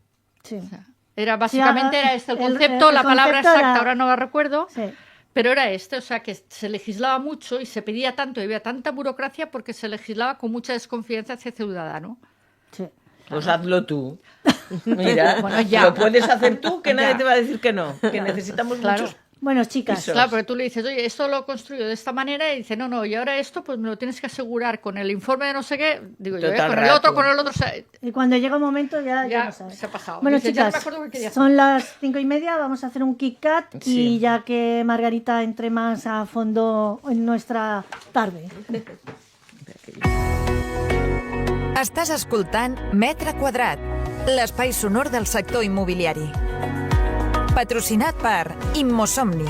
Sí. Básicamente Sí, era este el el concepto, la palabra concepto exacta, era- ahora no la recuerdo. Sí. Pero era o sea, que se legislaba mucho y se pedía tanto y había tanta burocracia porque se legislaba con mucha desconfianza hacia el ciudadano. Sí. Pues hazlo tú. Mira, Bueno, ya. lo puedes hacer tú, que nadie Ya. te va a decir que no. Que necesitamos Claro. Bueno, chicas, Pisos. Claro, porque tú le dices, oye, esto lo construyo de esta manera, y dice, no, y ahora esto, pues me lo tienes que asegurar con el informe de no sé qué, digo yo, Total con rato. el otro, o sea, y cuando llega un momento ya ya no sabes. se ha pasado. Bueno, Dice, ya no me chicas, acuerdo qué quería hacer. son las 5:30, vamos a hacer un Kit Kat Sí. y ya que Margarita entre más a fondo en nuestra tarde. Estàs escoltant Metre Quadrat, l'espai sonor del sector immobiliari. Patrocinat per Immosomni.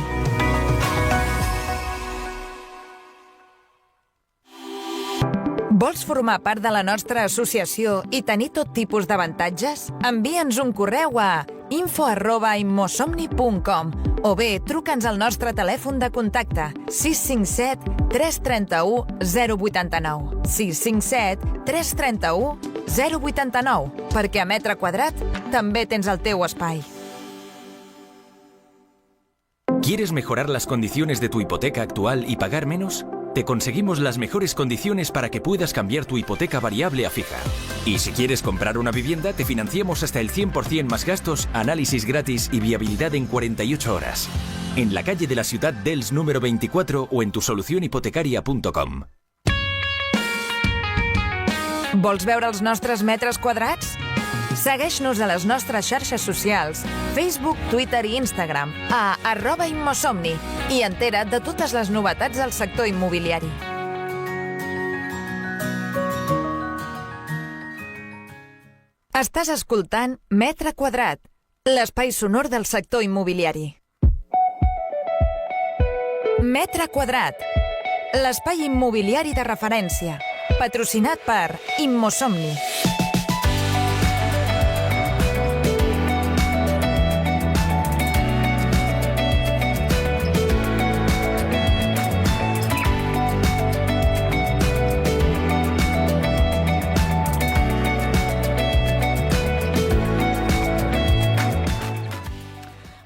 Vols formar part de la nostra associació i tenir tot tipus d'avantatges? Envia'ns un correu a info@immosomni.com o bé truca'ns al nostre telèfon de contacte 657 331 089 657 331 089 perquè a Metre Quadrat també tens el teu espai. ¿Quieres mejorar las condiciones de tu hipoteca actual y pagar menos? Te conseguimos las mejores condiciones para que puedas cambiar tu hipoteca variable a fija. Y si quieres comprar una vivienda, te financiamos hasta el 100% más gastos, análisis gratis y viabilidad en 48 horas. En la calle de la Ciutat d'Elx número 24 o en tusolucionhipotecaria.com. Vols veure els nostres metres quadrats? Segueix-nos a les nostres xarxes socials, Facebook, Twitter i Instagram, a @immosomni, i entera't de totes les novetats del sector immobiliari. Estàs escoltant Metre Quadrat, l'espai sonor del sector immobiliari. Metre Quadrat, l'espai immobiliari de referència, patrocinat per Immosomni.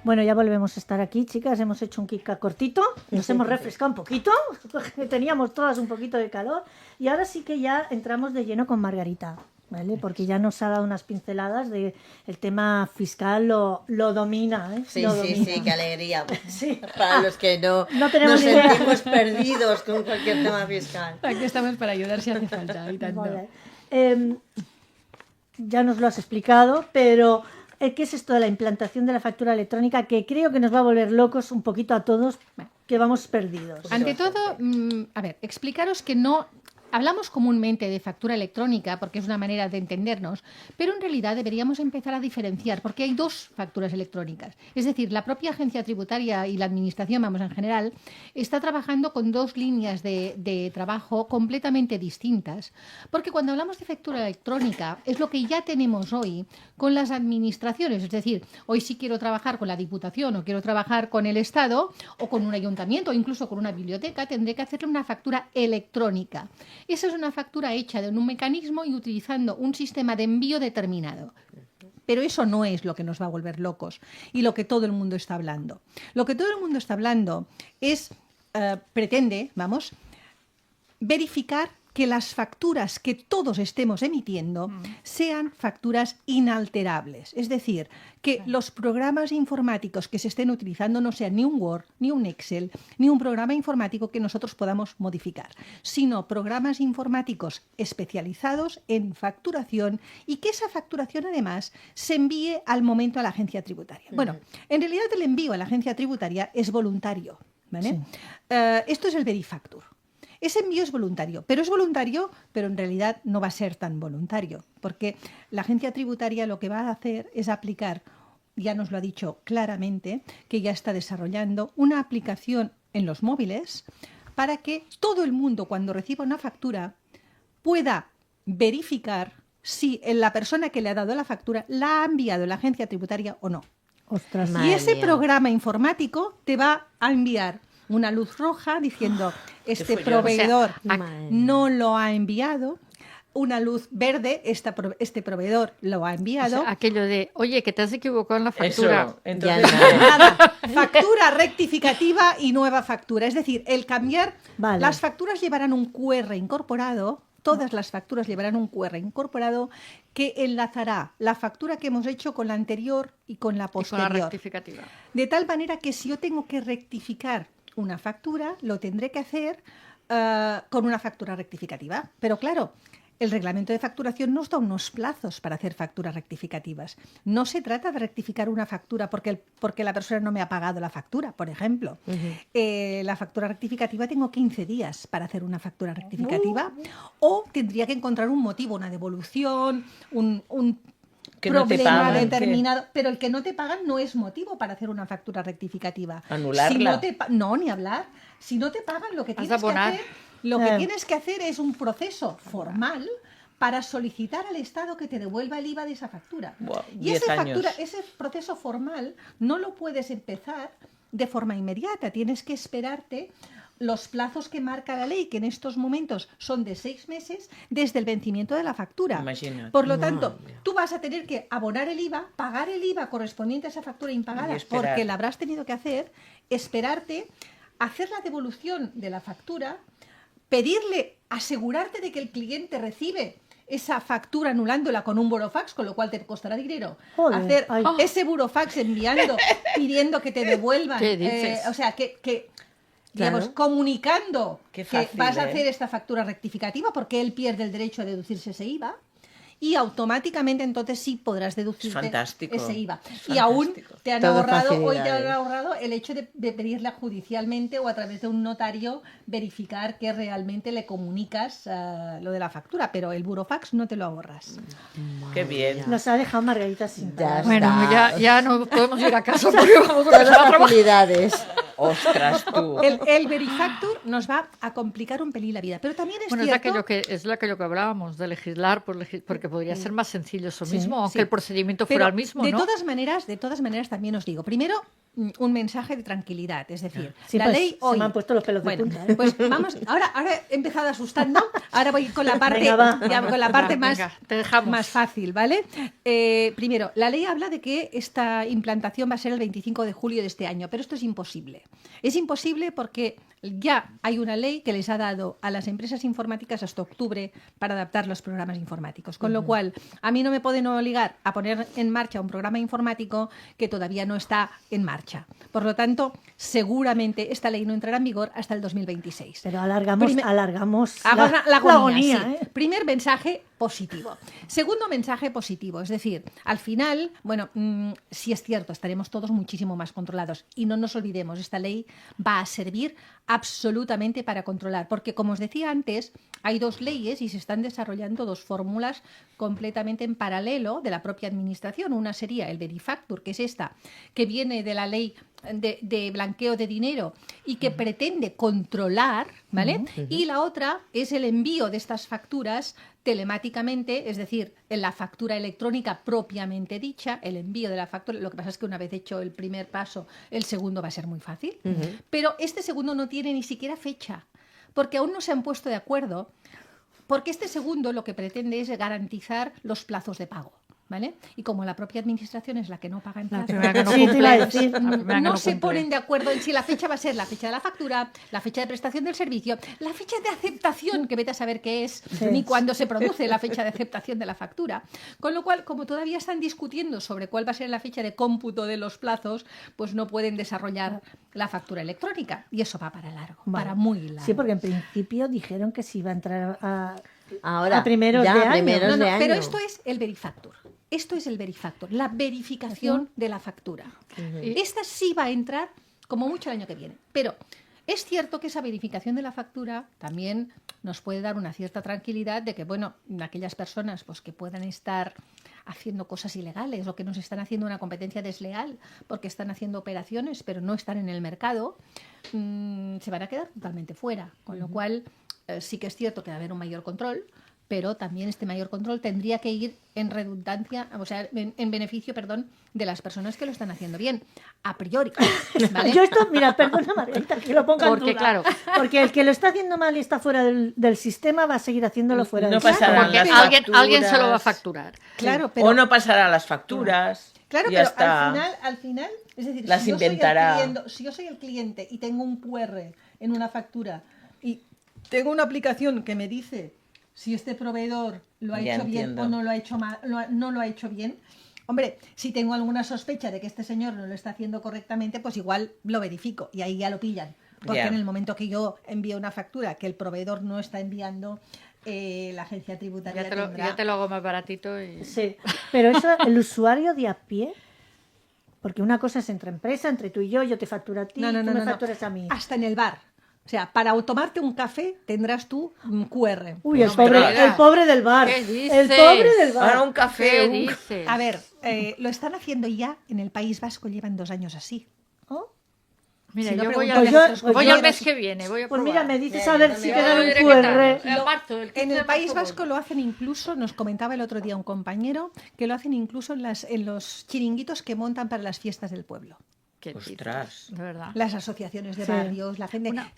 Bueno, ya volvemos a estar aquí, chicas. Hemos hecho un Kit Kat cortito, nos hemos refrescado un poquito, porque teníamos todas un poquito de calor. Y ahora sí que ya entramos de lleno con Margarita, ¿vale? Porque ya nos ha dado unas pinceladas de el tema fiscal, lo domina, ¿eh? Sí, Lo sí, domina. sí, qué alegría. Sí. Para los que no tenemos nos ni idea. sentimos perdidos con cualquier tema fiscal. Aquí estamos para ayudar si hace falta. Y tanto. Vale. Ya nos lo has explicado, pero ¿qué es esto de la implantación de la factura electrónica? Que creo que nos va a volver locos un poquito a todos, que vamos perdidos. Ante todo, a ver, explicaros que no hablamos comúnmente de factura electrónica porque es una manera de entendernos, pero en realidad deberíamos empezar a diferenciar porque hay dos facturas electrónicas. Es decir, la propia agencia tributaria y la administración, vamos, en general, está trabajando con dos líneas de trabajo completamente distintas, porque cuando hablamos de factura electrónica es lo que ya tenemos hoy con las administraciones. Es decir, hoy si quiero trabajar con la Diputación o quiero trabajar con el Estado o con un ayuntamiento o incluso con una biblioteca, tendré que hacerle una factura electrónica. Esa es una factura hecha en un mecanismo y utilizando un sistema de envío determinado. Pero eso no es lo que nos va a volver locos y lo que todo el mundo está hablando. Lo que todo el mundo está hablando es, pretende, vamos, verificar que las facturas que todos estemos emitiendo sean facturas inalterables. Es decir, que los programas informáticos que se estén utilizando no sean ni un Word, ni un Excel, ni un programa informático que nosotros podamos modificar, sino programas informáticos especializados en facturación y que esa facturación además se envíe al momento a la agencia tributaria. Bueno, en realidad el envío a la agencia tributaria es voluntario, ¿vale? Sí. Esto es el Verifactur. Ese envío es voluntario, pero en realidad no va a ser tan voluntario, porque la agencia tributaria lo que va a hacer es aplicar, ya nos lo ha dicho claramente, que ya está desarrollando una aplicación en los móviles para que todo el mundo, cuando reciba una factura, pueda verificar si la persona que le ha dado la factura la ha enviado la agencia tributaria o no. Ostras, Y Madre ese mía. programa informático te va a enviar una luz roja diciendo este follón. proveedor Madre no lo ha enviado, una luz verde este proveedor lo ha O enviado. sea, aquello de, oye, que te has equivocado en la factura. Eso, entonces, Ya Nada, factura rectificativa y nueva factura. Es decir, el cambiar, Vale. las facturas llevarán un QR incorporado todas las facturas llevarán un QR incorporado que enlazará la factura que hemos hecho con la anterior y con la Y con posterior. la rectificativa. De tal manera que si yo tengo que rectificar una factura, lo tendré que hacer con una factura rectificativa. Pero claro, el reglamento de facturación nos da unos plazos para hacer facturas rectificativas. No se trata de rectificar una factura porque la persona no me ha pagado la factura, por ejemplo. La factura rectificativa tengo 15 días para hacer una factura rectificativa o tendría que encontrar un motivo, una devolución, un Que no te problema pagan, determinado, pero el que no te pagan no es motivo para hacer una factura rectificativa. Anularla. Si no, no, ni hablar. Si no te pagan, lo que Has de tienes que abonar. hacer, lo que tienes que hacer es un proceso formal para solicitar al Estado que te devuelva el IVA de esa factura. Buah, Y 10 años. ese proceso formal no lo puedes empezar de forma inmediata, tienes que esperarte los plazos que marca la ley, que en estos momentos son de 6 meses desde el vencimiento de la factura. Imagínate. Por lo tanto, tú vas a tener que abonar el IVA, pagar el IVA correspondiente a esa factura impagada, Y esperar. porque la habrás tenido que hacer, esperarte, hacer la devolución de la factura, pedirle, asegurarte de que el cliente recibe esa factura anulándola con un burofax, con lo cual te costará dinero. Joder, hacer ay. ese burofax enviando, pidiendo que te devuelvan. ¿Qué dices? O sea, que Claro. digamos, comunicando Qué que fácil, vas a ¿eh? hacer esta factura rectificativa porque él pierde el derecho a deducirse ese IVA. Y automáticamente entonces sí podrás deducirte fantástico, ese IVA. es Y aún fantástico. te han Todo ahorrado, hoy te han facilidades. ahorrado el hecho de pedirle judicialmente o a través de un notario verificar que realmente le comunicas lo de la factura, pero el burofax no te lo ahorras. Qué bien. Nos ha dejado Margarita sin Ya palabras. Bueno, está. ya no podemos ir a casa porque vamos a empezar a Todas trabajar. facilidades. Ostras, tú. El Verifactur nos va a complicar un pelín la vida, pero también es Bueno, cierto... es aquello que hablábamos, de legislar, porque podría ser más sencillo eso Sí, mismo, aunque sí. el procedimiento Pero fuera el mismo, de ¿no? todas maneras también os digo, primero un mensaje de tranquilidad, es decir, Sí, la pues, ley se hoy. me han puesto los pelos de Bueno, punta, ¿eh? pues vamos, ahora he empezado asustando, ahora voy con la parte, Venga, va. ya con la parte más, Venga, te dejamos. más fácil, ¿vale? Primero, la ley habla de que esta implantación va a ser el 25 de julio de este año, pero esto es imposible. Es imposible porque ya hay una ley que les ha dado a las empresas informáticas hasta octubre para adaptar los programas informáticos, con lo cual a mí no me pueden obligar a poner en marcha un programa informático que todavía no está en marcha. Por lo tanto, seguramente esta ley no entrará en vigor hasta el 2026. Pero alargamos Hago la agonía, sí. sí. Primer mensaje positivo. Segundo mensaje positivo, es decir, al final, bueno, sí es cierto, estaremos todos muchísimo más controlados y no nos olvidemos, esta ley va a servir absolutamente para controlar, porque como os decía antes, hay dos leyes y se están desarrollando dos fórmulas completamente en paralelo de la propia administración. Una sería el Verifactur, que es esta, que viene de la ley de blanqueo de dinero y que pretende controlar, ¿vale? Y la otra es el envío de estas facturas telemáticamente, es decir, en la factura electrónica propiamente dicha, el envío de la factura. Lo que pasa es que una vez hecho el primer paso, el segundo va a ser muy fácil, pero este segundo no tiene ni siquiera fecha, porque aún no se han puesto de acuerdo, porque este segundo lo que pretende es garantizar los plazos de pago. ¿Vale? Y como la propia administración es la que no paga en La plazo, primera que no Sí, te iba a cumple. decir. La primera que no no se cumple. ponen de acuerdo en si la fecha va a ser la fecha de la factura, la fecha de prestación del servicio, la fecha de aceptación, que vete a saber qué es, ni cuándo se produce la fecha de aceptación de la factura. Con lo cual, como todavía están discutiendo sobre cuál va a ser la fecha de cómputo de los plazos, pues no pueden desarrollar la factura electrónica. Y eso va para largo, Vale. para muy largo. Sí, porque en principio dijeron que si iba a entrar Ahora, a primeros ya, de año. primeros de Pero año. esto es el Verifactur. Esto es el Verifactur, la verificación de la factura. Esta sí va a entrar como mucho el año que viene. Pero es cierto que esa verificación de la factura también nos puede dar una cierta tranquilidad de que, bueno, aquellas personas pues, que puedan estar haciendo cosas ilegales o que nos están haciendo una competencia desleal porque están haciendo operaciones pero no están en el mercado, se van a quedar totalmente fuera. Con lo cual, sí que es cierto que va a haber un mayor control, pero también este mayor control tendría que ir en redundancia, o sea, en beneficio, perdón, de las personas que lo están haciendo bien, a priori. ¿vale? Yo esto, mira, perdona Margarita, que lo ponga en Porque, duda. claro. Porque el que lo está haciendo mal y está fuera del sistema va a seguir haciéndolo fuera No del sistema. pasarán Porque las alguien se lo va a facturas. facturar. Claro, pero, O no pasará las facturas. claro, y pero hasta al final, es decir, las si yo soy el inventará. cliente, si yo soy el cliente y tengo un QR en una factura y tengo una aplicación que me dice si este proveedor lo ha Ya hecho bien entiendo. o no lo ha hecho mal, no lo ha hecho bien. Hombre, si tengo alguna sospecha de que este señor no lo está haciendo correctamente, pues igual lo verifico y ahí ya lo pillan. Porque Ya. en el momento que yo envío una factura que el proveedor no está enviando, la agencia tributaria tendrá... ya te lo hago más baratito y... Sí, pero eso, el usuario de a pie, porque una cosa es entre empresa, entre tú y yo te facturo a ti, tú me facturas a mí. Hasta en el bar. O sea, para tomarte un café tendrás tú QR. Uy, el Hombre, pobre del bar. ¿qué El dices? pobre del bar. Ahora un café. ¿Qué un- dices? A ver, lo están haciendo ya en el País Vasco, llevan 2 años así. ¿Oh? Mira, Si no yo voy preguntas al a mes, nuestros voy al compañeros. mes que viene, voy a Pues probar. mira, me dices a ver si Ya, queda ya un diré qué tal. QR. En marzo, el 15 En de el País marzo Vasco voy. lo hacen incluso, nos comentaba el otro día un compañero, que lo hacen incluso en los chiringuitos que montan para las fiestas del pueblo. Qué Ostras. dices, de verdad. Las asociaciones de Sí. barrios, la gente, Una-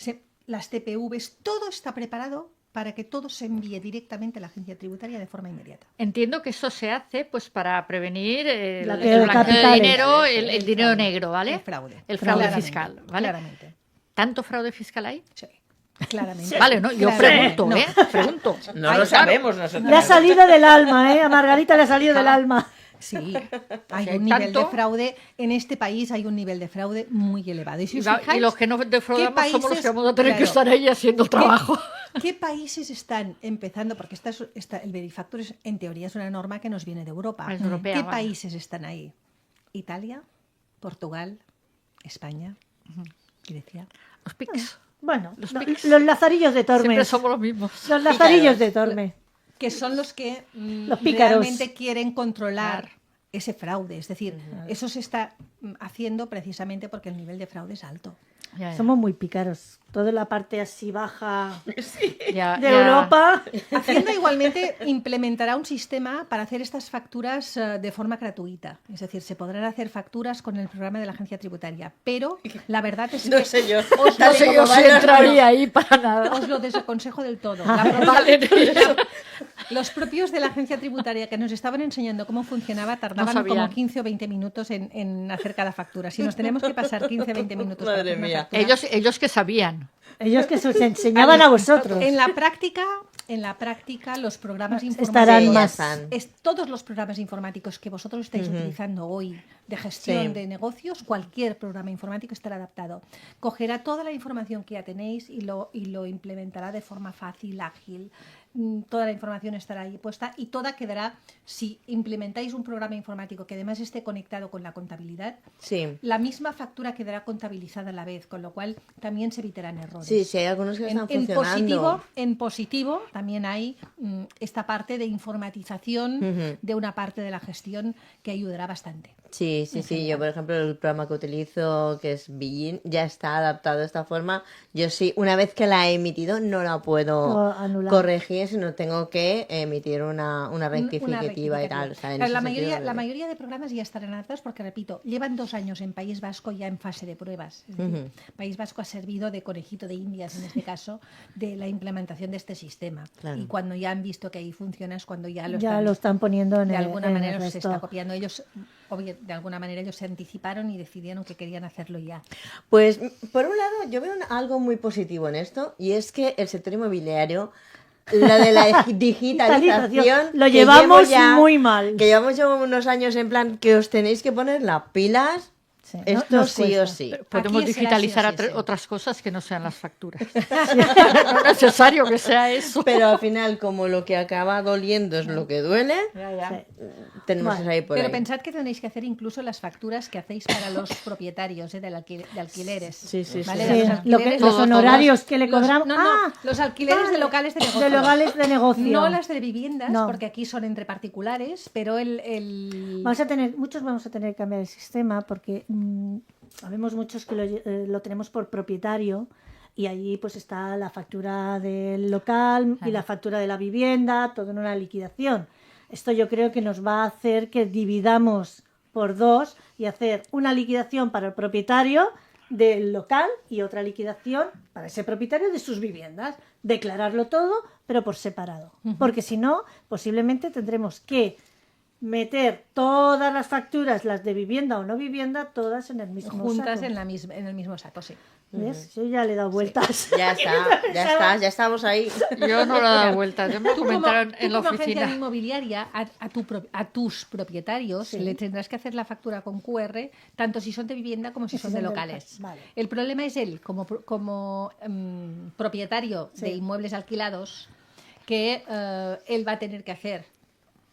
las TPVs, todo está preparado para que todo se envíe directamente a la agencia tributaria de forma inmediata. Entiendo que eso se hace pues para prevenir el Blanqueo de blanqueo de capitales. dinero, el dinero fraude. negro, ¿vale? El fraude. El fraude Claramente, fiscal, ¿vale? Claramente. ¿Tanto fraude fiscal hay? Sí, claramente. Vale, no, yo Claramente. pregunto, No. ¿eh? Pregunto. No Ay, lo claro. sabemos nosotros. Le ha salido del alma, A Margarita le ha salido del alma. Sí, hay Si hay un nivel tanto- de fraude, en este país hay un nivel de fraude muy elevado. Y si os Y fijáis, los que no defraudamos ¿qué somos los que países- vamos a tener que claro, estar ahí haciendo el trabajo. ¿Qué países están empezando? Porque el Verifactor en teoría es una norma que nos viene de Europa. Es europea, ¿Qué vale. países están ahí? Italia, Portugal, España, Grecia. Los pics. Bueno, Los los pics. lazarillos de Siempre Tormes. somos los mismos. Los lazarillos de Tormes. Que son los que Los pícaros. realmente quieren controlar ese fraude. Es decir, eso se está haciendo precisamente porque el nivel de fraude es alto. Ya, ya. Somos muy pícaros. Toda la parte así baja Ya, de ya. Europa. Hacienda igualmente implementará un sistema para hacer estas facturas de forma gratuita. Es decir, se podrán hacer facturas con el programa de la agencia tributaria. Pero la verdad es que No sé yo. os No lo, sé yo si entraría ahí para nada. os lo desaconsejo del todo. Vale, Los propios de la agencia tributaria que nos estaban enseñando cómo funcionaba tardaban sabían. como 15 o 20 minutos en hacer cada factura. Si nos tenemos que pasar 15 o 20 minutos para Madre hacer una mía. factura, ellos que sabían. Ellos que se os enseñaban a vosotros. En la práctica, los programas Estarán informáticos, más. todos los programas informáticos que vosotros estáis utilizando hoy de gestión Sí. de negocios, cualquier programa informático estará adaptado. Cogerá toda la información que ya tenéis y lo implementará de forma fácil, ágil. Toda la información estará ahí puesta y toda quedará, si implementáis un programa informático que además esté conectado con la contabilidad, Sí. la misma factura quedará contabilizada a la vez, con lo cual también se evitarán errores. Sí, sí, hay algunos que están En funcionando. positivo también hay esta parte de informatización de una parte de la gestión que ayudará bastante. Sí, sí, sí. Yo, por ejemplo, el programa que utilizo, que es Billin, ya está adaptado de esta forma. Yo sí, una vez que la he emitido, no la puedo O anular. corregir, sino tengo que emitir una rectificativa y tal. O sea, en Claro, ese la sentido, mayoría de programas ya estarán adaptados porque, repito, llevan 2 años en País Vasco ya en fase de pruebas. Es decir, País Vasco ha servido de conejito de indias, en este caso, de la implementación de este sistema. Claro. Y cuando ya han visto que ahí funciona es cuando ya Ya lo están poniendo en de el alguna en manera el se está resto. copiando. Ellos, de alguna manera, ellos se anticiparon y decidieron que querían hacerlo ya. Pues, por un lado, yo veo algo muy positivo en esto, y es que el sector inmobiliario, lo de la digitalización, Lo que llevamos llevo ya- muy mal. Que llevamos ya unos años en plan que os tenéis que poner las pilas, Sí, esto nos sí cuesta. o sí. Podemos Aquí será digitalizar sí o sí, sí. otras cosas que no sean las facturas. No es necesario que sea eso. Pero al final, como lo que acaba doliendo es lo que duele, Sí. tenemos Vale. que salir por Pero ahí. pensad que tenéis que hacer incluso las facturas que hacéis para los propietarios de alquileres. Sí, sí, sí. ¿vale? Sí, De los los alquileres- Todo, honorarios que le los- cobramos. no, no, los alquileres de locales de negocio. De locales de negocio. No las de viviendas, No. porque aquí son entre particulares, pero Muchos vamos a tener que cambiar el sistema porque sabemos muchos que lo tenemos por propietario y allí pues está la factura del local y la factura de la vivienda, todo en una liquidación. Esto yo creo que nos va a hacer que dividamos por 2 y hacer una liquidación para el propietario del local y otra liquidación para ese propietario de sus viviendas. Declararlo todo, pero por separado. Porque si no, posiblemente tendremos que meter todas las facturas, las de vivienda o no vivienda, todas en el mismo Juntas saco. en el mismo saco, sí. ¿Ves? Yo ya le he dado vueltas. Ya está, ya estamos ahí. Yo no le he dado vueltas, yo me Tú comentaron en la como agencia oficina. inmobiliaria, a tus propietarios Sí. le tendrás que hacer la factura con QR, tanto si son de vivienda como si son de locales. Vale. El problema es él, como propietario Sí. de inmuebles alquilados, que él va a tener que hacer,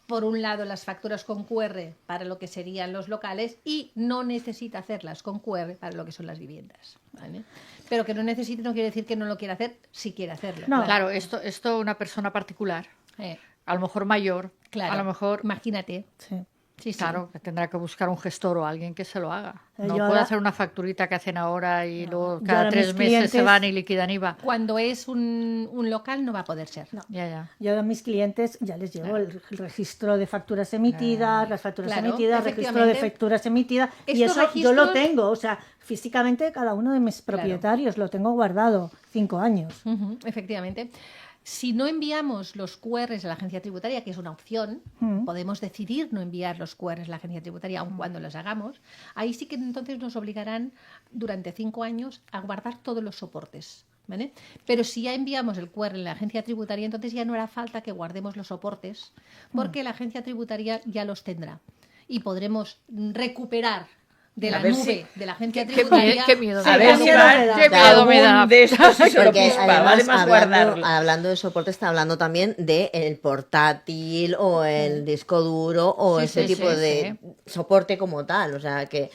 por un lado, las facturas con QR para lo que serían los locales y no necesita hacerlas con QR para lo que son las viviendas. ¿Vale? Pero que no necesite no quiere decir que no lo quiera hacer, si quiere hacerlo. No. Claro, esto una persona particular, Eh, a lo mejor mayor, claro. a lo mejor, Imagínate. Sí. Sí, sí. claro, que tendrá que buscar un gestor o alguien que se lo haga. No Yo puede ahora- hacer una facturita que hacen ahora y luego yo cada ahora 3 mis meses se clientes- van y liquidan IVA. Cuando es un local no va a poder ser. No. Ya. Yo a mis clientes ya les llevo el registro de facturas emitidas, las facturas Claro, emitidas, registro de efectivamente. facturas emitidas, y Estos eso yo lo registros- tengo, o sea, físicamente cada uno de mis propietarios lo tengo guardado 5 años. Ujú, efectivamente. Si no enviamos los QRs a la agencia tributaria, que es una opción, podemos decidir no enviar los QRs a la agencia tributaria, aun cuando los hagamos, ahí sí que entonces nos obligarán durante 5 años a guardar todos los soportes. ¿Vale? Pero si ya enviamos el QR en la agencia tributaria, entonces ya no hará falta que guardemos los soportes, porque la agencia tributaria ya los tendrá. Y podremos recuperar de A la ver nube si- de la agencia Qué tributaria. miedo. A ver si miedo va me da. Qué miedo me da. algún de estos y se lo Porque pispa, vale además, más guardarlo. hablando de soporte, está hablando también de el portátil o el disco duro o Sí, ese sí, tipo sí, de soporte como tal. O sea, que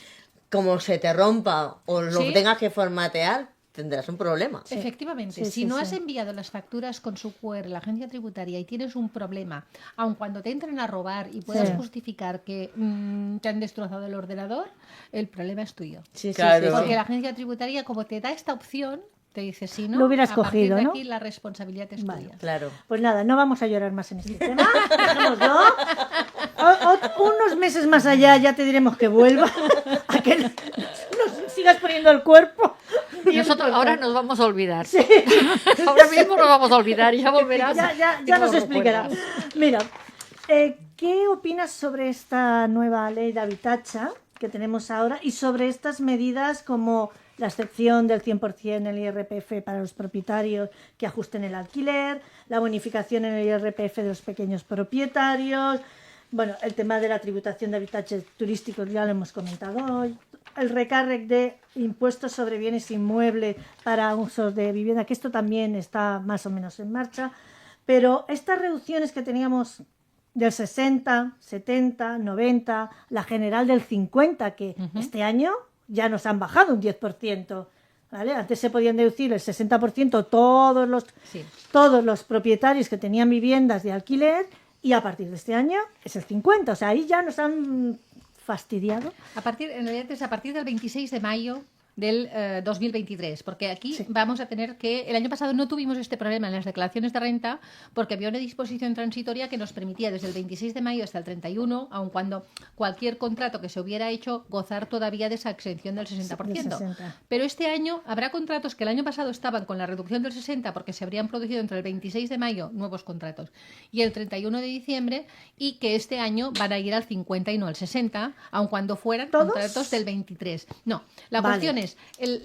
como se te rompa o lo Sí. tengas que formatear, tendrás un problema. Efectivamente, Sí, si sí, no sí. has enviado las facturas con su QR a la agencia tributaria y tienes un problema, aun cuando te entren a robar y puedas Sí. justificar que te han destrozado el ordenador, el problema es tuyo. Sí, Claro. Porque la agencia tributaria, como te da esta opción, te dice, si no, Lo hubieras a partir cogido, de ¿no? aquí la responsabilidad es Vale. tuya. Claro. Pues nada, no vamos a llorar más en este tema, dejémoslo. Unos meses más allá ya te diremos que vuelva, a que nos sigas poniendo el cuerpo. Nosotros ahora nos vamos a olvidar. Ahora mismo nos vamos a olvidar y ya volverás. Ya nos explicará. Mira, ¿qué opinas sobre esta nueva ley de Habitatge que tenemos ahora y sobre estas medidas como la excepción del 100% en el IRPF para los propietarios que ajusten el alquiler, la bonificación en el IRPF de los pequeños propietarios, bueno, el tema de la tributación de habitatges turísticos ya lo hemos comentado hoy, el recàrrec de impuestos sobre bienes inmuebles para usos de vivienda, que esto también está más o menos en marcha, pero estas reducciones que teníamos del 60, 70, 90, la general del 50, que este año ya nos han bajado un 10%. ¿Vale? Antes se podían deducir el 60% Sí. todos los propietarios que tenían viviendas de alquiler y a partir de este año es el 50%. O sea, ahí ya nos han fastidiado. En realidad es a partir del 26 de mayo del 2023, porque aquí vamos a tener que... El año pasado no tuvimos este problema en las declaraciones de renta porque había una disposición transitoria que nos permitía desde el 26 de mayo hasta el 31, aun cuando cualquier contrato que se hubiera hecho, gozar todavía de esa exención del 60%. Del 60. Pero este año habrá contratos que el año pasado estaban con la reducción del 60 porque se habrían producido entre el 26 de mayo nuevos contratos y el 31 de diciembre y que este año van a ir al 50 y no al 60, aun cuando fueran ¿Todos? contratos del 23. No, la Vale. cuestión es,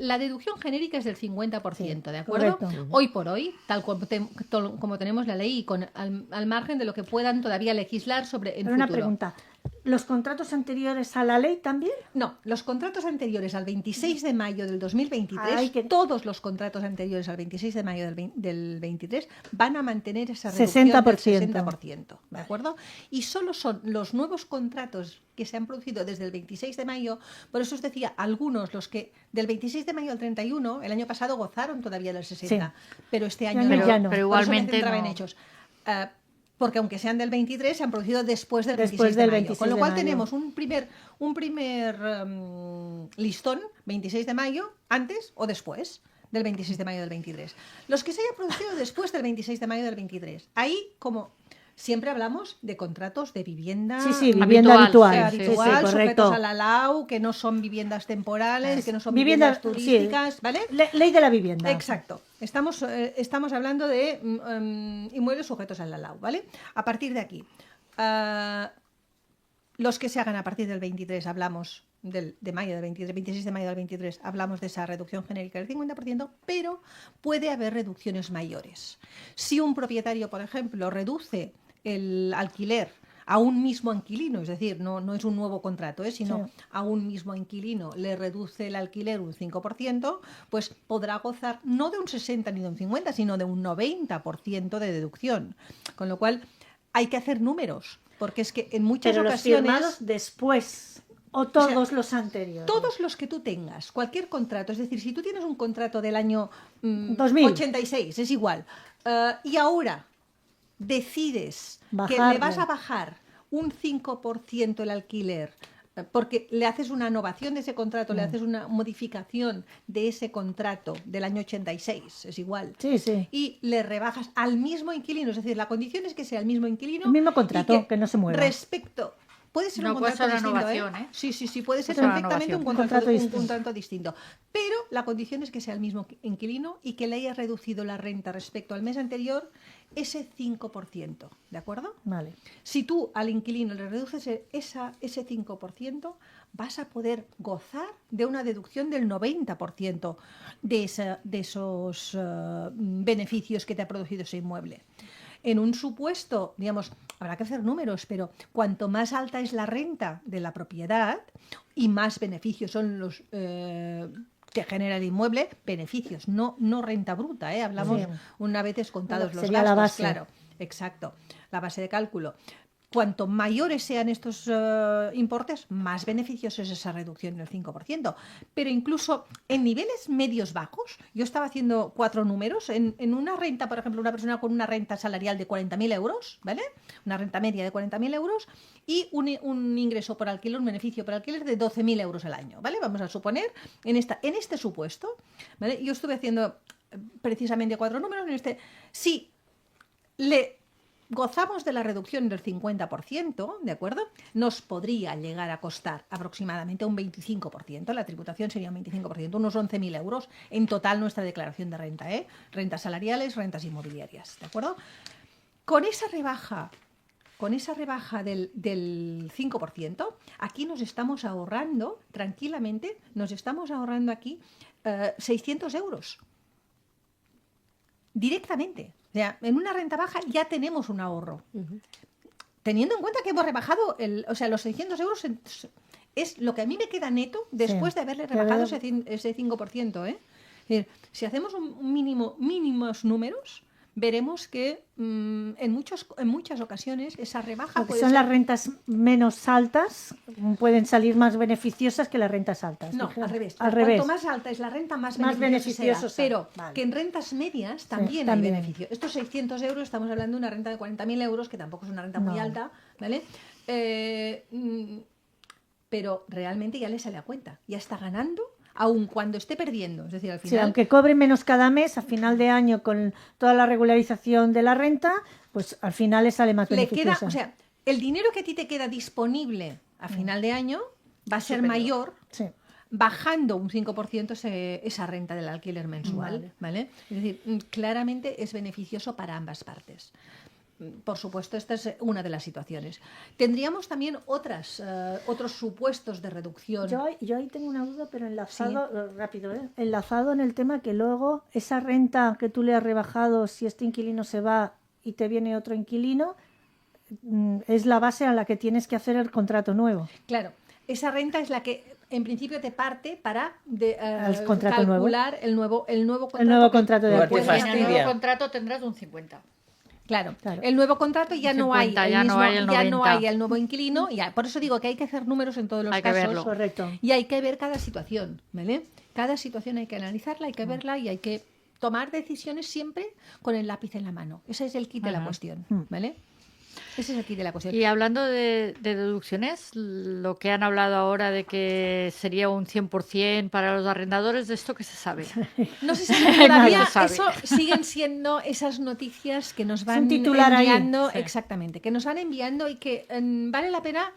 la deducción genérica es del 50%, ¿de acuerdo? correcto. Hoy por hoy, tal como tenemos la ley y al margen de lo que puedan todavía legislar sobre en Pero una futuro. pregunta, ¿los contratos anteriores a la ley también? No, los contratos anteriores al 26 de mayo del 2023, Ay, que- todos los contratos anteriores al 26 de mayo del 23 van a mantener esa reducción 60%. del 60%, ¿de acuerdo? Y solo son los nuevos contratos que se han producido desde el 26 de mayo, por eso os decía, algunos, los que del 26 de mayo al 31, el año pasado gozaron todavía del 60, pero este año Pero- no. ya no. pero Por eso me igualmente centraba en no. hechos. Porque aunque sean del 23, se han producido después del 26 Después de del mayo. 26 Con lo de cual mayo. tenemos un primer listón, 26 de mayo, antes o después del 26 de mayo del 23. Los que se hayan producido después del 26 de mayo del 23. Ahí, como siempre hablamos de contratos de vivienda Sí, sí, vivienda habitual, habitual. sí, Sí, sí, sí, habitual, correcto. sujetos a la LAU, que no son viviendas temporales, que no son Vivienda- viviendas turísticas, ¿vale? Ley de la vivienda. Exacto. Estamos hablando de inmuebles sujetos a la LAU, ¿vale? A partir de aquí, los que se hagan a partir del 23, hablamos de mayo del 23, 26 de mayo del 23, hablamos de esa reducción genérica del 50%, pero puede haber reducciones mayores. Si un propietario, por ejemplo, reduce el alquiler a un mismo inquilino, es decir, no es un nuevo contrato, sino a un mismo inquilino le reduce el alquiler un 5%, pues podrá gozar no de un 60 ni de un 50, sino de un 90% de deducción. Con lo cual hay que hacer números, porque es que en muchas ocasiones... Los firmados después o todos los anteriores. Todos los que tú tengas, cualquier contrato, es decir, si tú tienes un contrato del año 2000. 86, es igual, y ahora decides que le vas a bajar un 5% el alquiler porque le haces una innovación de ese contrato, le haces una modificación de ese contrato del año 86, es igual. Sí. Y le rebajas al mismo inquilino, es decir, la condición es que sea el mismo inquilino. El mismo contrato, que no se mueva. Respecto... Puede ser un contrato distinto, innovación, Sí, puede ser Puede ser perfectamente un innovación. contrato distinto. Pero la condición es que sea el mismo inquilino y que le haya reducido la renta respecto al mes anterior ese 5%, ¿de acuerdo? Vale. Si tú al inquilino le reduces ese 5%, vas a poder gozar de una deducción del 90% de esos beneficios que te ha producido ese inmueble. En un supuesto, digamos, habrá que hacer números, pero cuanto más alta es la renta de la propiedad y más beneficios son los que genera el inmueble, beneficios, no renta bruta, hablamos una vez contados los sería gastos, la base. claro, exacto, la base de cálculo. Cuanto mayores sean estos importes, más beneficioso es esa reducción del 5%. Pero incluso en niveles medios bajos, yo estaba haciendo 4 números, en una renta, por ejemplo, una persona con una renta salarial de 40.000 euros, ¿vale? Una renta media de 40.000 euros y un ingreso por alquiler, un beneficio por alquiler de 12.000 euros al año, ¿vale? Vamos a suponer, en este supuesto, ¿vale? Yo estuve haciendo precisamente 4 números si le gozamos de la reducción del 50%, ¿de acuerdo? Nos podría llegar a costar aproximadamente un 25%, la tributación sería un 25%, unos 11.000 euros en total nuestra declaración de renta, rentas salariales, rentas inmobiliarias, ¿de acuerdo? Con esa rebaja del 5%, aquí nos estamos ahorrando, tranquilamente, aquí 600 euros. Directamente. O sea, en una renta baja ya tenemos un ahorro. Teniendo en cuenta que hemos rebajado, los 600 euros es lo que a mí me queda neto después de haberle rebajado ese 5%. Es decir, si hacemos mínimos números, veremos que en muchas ocasiones esa rebaja puede ser... las rentas menos altas pueden salir más beneficiosas que las rentas altas. No, al revés. Cuanto más alta es la renta, más beneficioso será. Pero que en rentas medias también hay beneficio. Estos 600 euros, estamos hablando de una renta de 40.000 euros, que tampoco es una renta muy alta, ¿vale? Pero realmente ya le sale a cuenta. Ya está ganando, aun cuando esté perdiendo, es decir, al final... Sí, aunque cobre menos cada mes, a final de año con toda la regularización de la renta, pues al final le sale más beneficiosa. O sea, el dinero que a ti te queda disponible a final de año va a ser mayor, bajando un 5% esa renta del alquiler mensual, ¿vale? Es decir, claramente es beneficioso para ambas partes. Por supuesto, esta es una de las situaciones. Tendríamos también otros supuestos de reducción. Yo ahí tengo una duda, pero enlazado en el tema que luego esa renta que tú le has rebajado, si este inquilino se va y te viene otro inquilino, es la base a la que tienes que hacer el contrato nuevo. Claro, esa renta es la que en principio te parte para calcular el nuevo contrato de alquiler. En el nuevo contrato tendrás un 50%. Claro, el nuevo contrato ya no hay el nuevo inquilino, por eso digo que hay que hacer números en todos los casos. Hay que verlo. Correcto. Y hay que ver cada situación, ¿vale? Cada situación hay que analizarla, hay que verla y hay que tomar decisiones siempre con el lápiz en la mano. Ese es el kit de la cuestión, ¿vale? Ese es el kit de la cuestión. Y hablando de deducciones, lo que han hablado ahora de que sería un 100% para los arrendadores, ¿de esto qué se sabe? No se sabe todavía. Eso siguen siendo esas noticias que nos van enviando, exactamente, que nos van enviando y que vale la pena.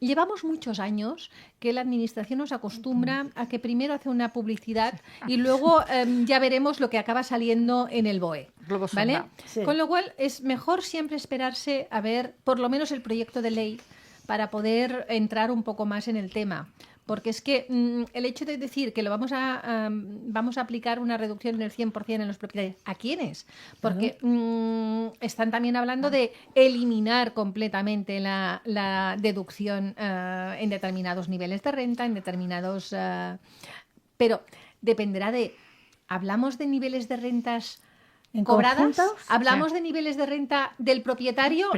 Llevamos muchos años que la Administración nos acostumbra a que primero hace una publicidad y luego ya veremos lo que acaba saliendo en el BOE, ¿vale? Sí. Con lo cual es mejor siempre esperarse a ver por lo menos el proyecto de ley para poder entrar un poco más en el tema. Porque es que el hecho de decir que lo vamos a aplicar una reducción del 100% en los propietarios, ¿a quiénes? Porque están también hablando de eliminar completamente la deducción en determinados niveles de renta, en determinados... pero dependerá de... ¿Hablamos de niveles de rentas cobradas? ¿Hablamos de niveles de renta del propietario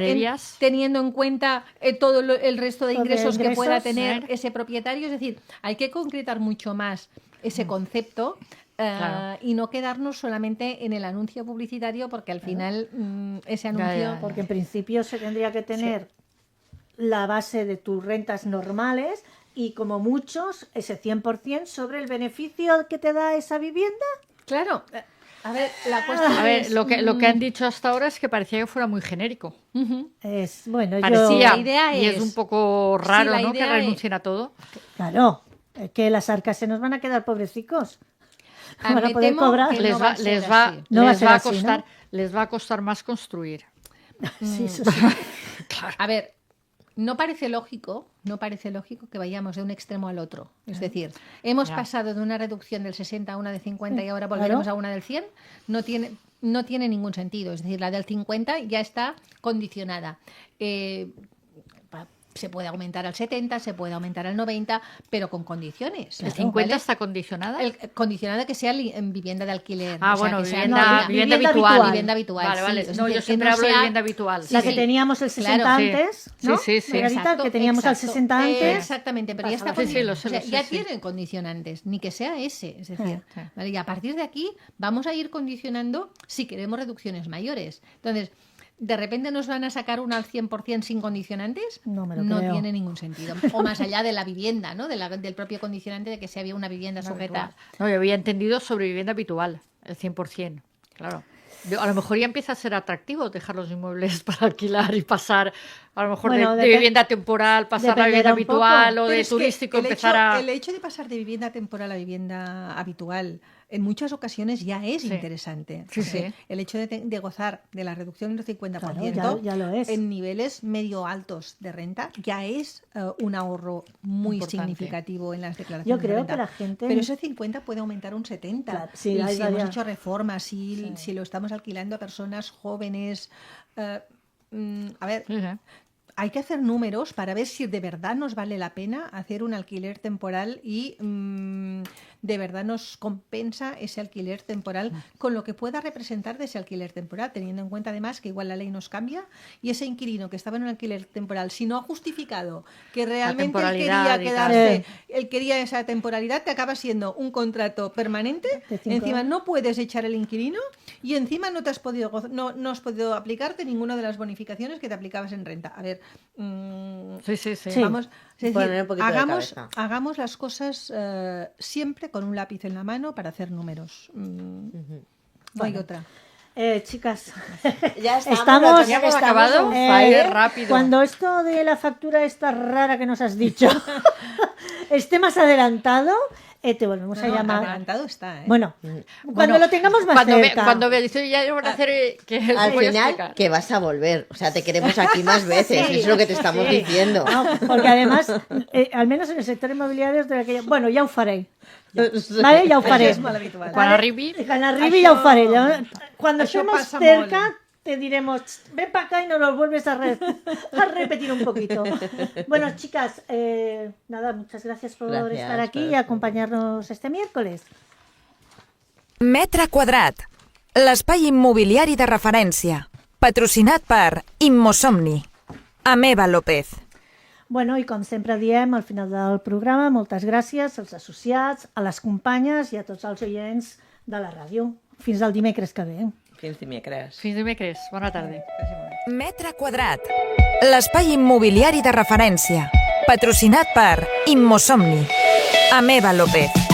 teniendo en cuenta todo el resto de ingresos que pueda tener ese propietario? Es decir, hay que concretar mucho más ese concepto y no quedarnos solamente en el anuncio publicitario, porque al final ese anuncio... Porque en principio se tendría que tener la base de tus rentas normales y como muchos ese 100% sobre el beneficio que te da esa vivienda. Claro. A ver, la cuestión es... lo que han dicho hasta ahora es que parecía que fuera muy genérico. Parecía, la idea es un poco raro, ¿no? Que renuncien a todo. Claro, que las arcas se nos van a quedar pobrecicos. Van a poder cobrar. Les va a costar más construir. Sí, eso sí. Claro. A ver, no parece lógico que vayamos de un extremo al otro. Es decir, hemos pasado de una reducción del 60 a una de 50 y ahora volveremos a una del 100. No tiene ningún sentido. Es decir, la del 50 ya está condicionada. Se puede aumentar al 70, se puede aumentar al 90, pero con condiciones. ¿El 50 está condicionada? Condicionada que sea en vivienda de alquiler. Vivienda habitual. Vivienda habitual. Vale. No, yo siempre hablo de vivienda habitual. La que teníamos el 60 antes, ¿no? Sí. Margarita, que teníamos al 60 antes. Exactamente, pero ya está ya tienen condicionantes, ni que sea ese. Es decir, ¿vale? Y a partir de aquí vamos a ir condicionando si queremos reducciones mayores. Entonces, ¿de repente nos van a sacar una al 100% sin condicionantes? No me lo creo. Tiene ningún sentido. O más allá de la vivienda, ¿no? Del propio condicionante de que si había una vivienda sujeta. No, yo había entendido sobre vivienda habitual, el 100%. Claro. A lo mejor ya empieza a ser atractivo dejar los inmuebles para alquilar y pasar, a lo mejor de vivienda temporal, pasar a vivienda habitual o de turístico, el hecho de pasar de vivienda temporal a vivienda habitual en muchas ocasiones ya es interesante. Sí. El hecho de gozar de la reducción del 50% ya lo es. en niveles medio altos de renta ya es un ahorro muy significativo en las declaraciones de renta. Yo creo que la gente... Pero ese 50 puede aumentar un 70. Claro, si hemos hecho reformas, si lo estamos alquilando a personas jóvenes... a ver... Hay que hacer números para ver si de verdad nos vale la pena hacer un alquiler temporal y de verdad nos compensa ese alquiler temporal con lo que pueda representar de ese alquiler temporal, teniendo en cuenta además que igual la ley nos cambia y ese inquilino que estaba en un alquiler temporal, si no ha justificado que realmente él quería quedarse, él quería esa temporalidad, te acaba siendo un contrato permanente, encima no puedes echar el inquilino y encima no has podido aplicarte ninguna de las bonificaciones que te aplicabas en renta. A ver, sí. Vamos, es decir, hagamos las cosas siempre con un lápiz en la mano para hacer números. No hay otra. Chicas, ya hemos acabado. Rápido. Cuando esto de la factura esta rara que nos has dicho esté más adelantado, te volvemos a llamar. Adelantado está, Bueno, cuando lo tengamos más cerca. Cuando me dice ya van a hacer al final que vas a volver, o sea, te queremos aquí más veces, eso es lo que te estamos diciendo. No, porque además, al menos en el sector inmobiliario bueno, ya ho faré. Vale, ja ho faré. Quan arribi ja ho faré. Cuando estemos cerca te diremos, ven para acá y nos lo vuelves a repetir un poquito. Bueno, chicas, nada, muchas gracias por estar aquí y acompañarnos este miércoles. Metre quadrat, l'espai immobiliari de referència, patrocinat per Immosomni. Ameva López. Bueno, i com sempre diem al final del programa, moltes gràcies als associats, a les companyes i a tots els oients de la ràdio. Fins al dimecres que ve. Fins dimecres. Bona tarda. Metre quadrat, l'espai immobiliari de referència, patrocinat per Immosomni. Ameva López.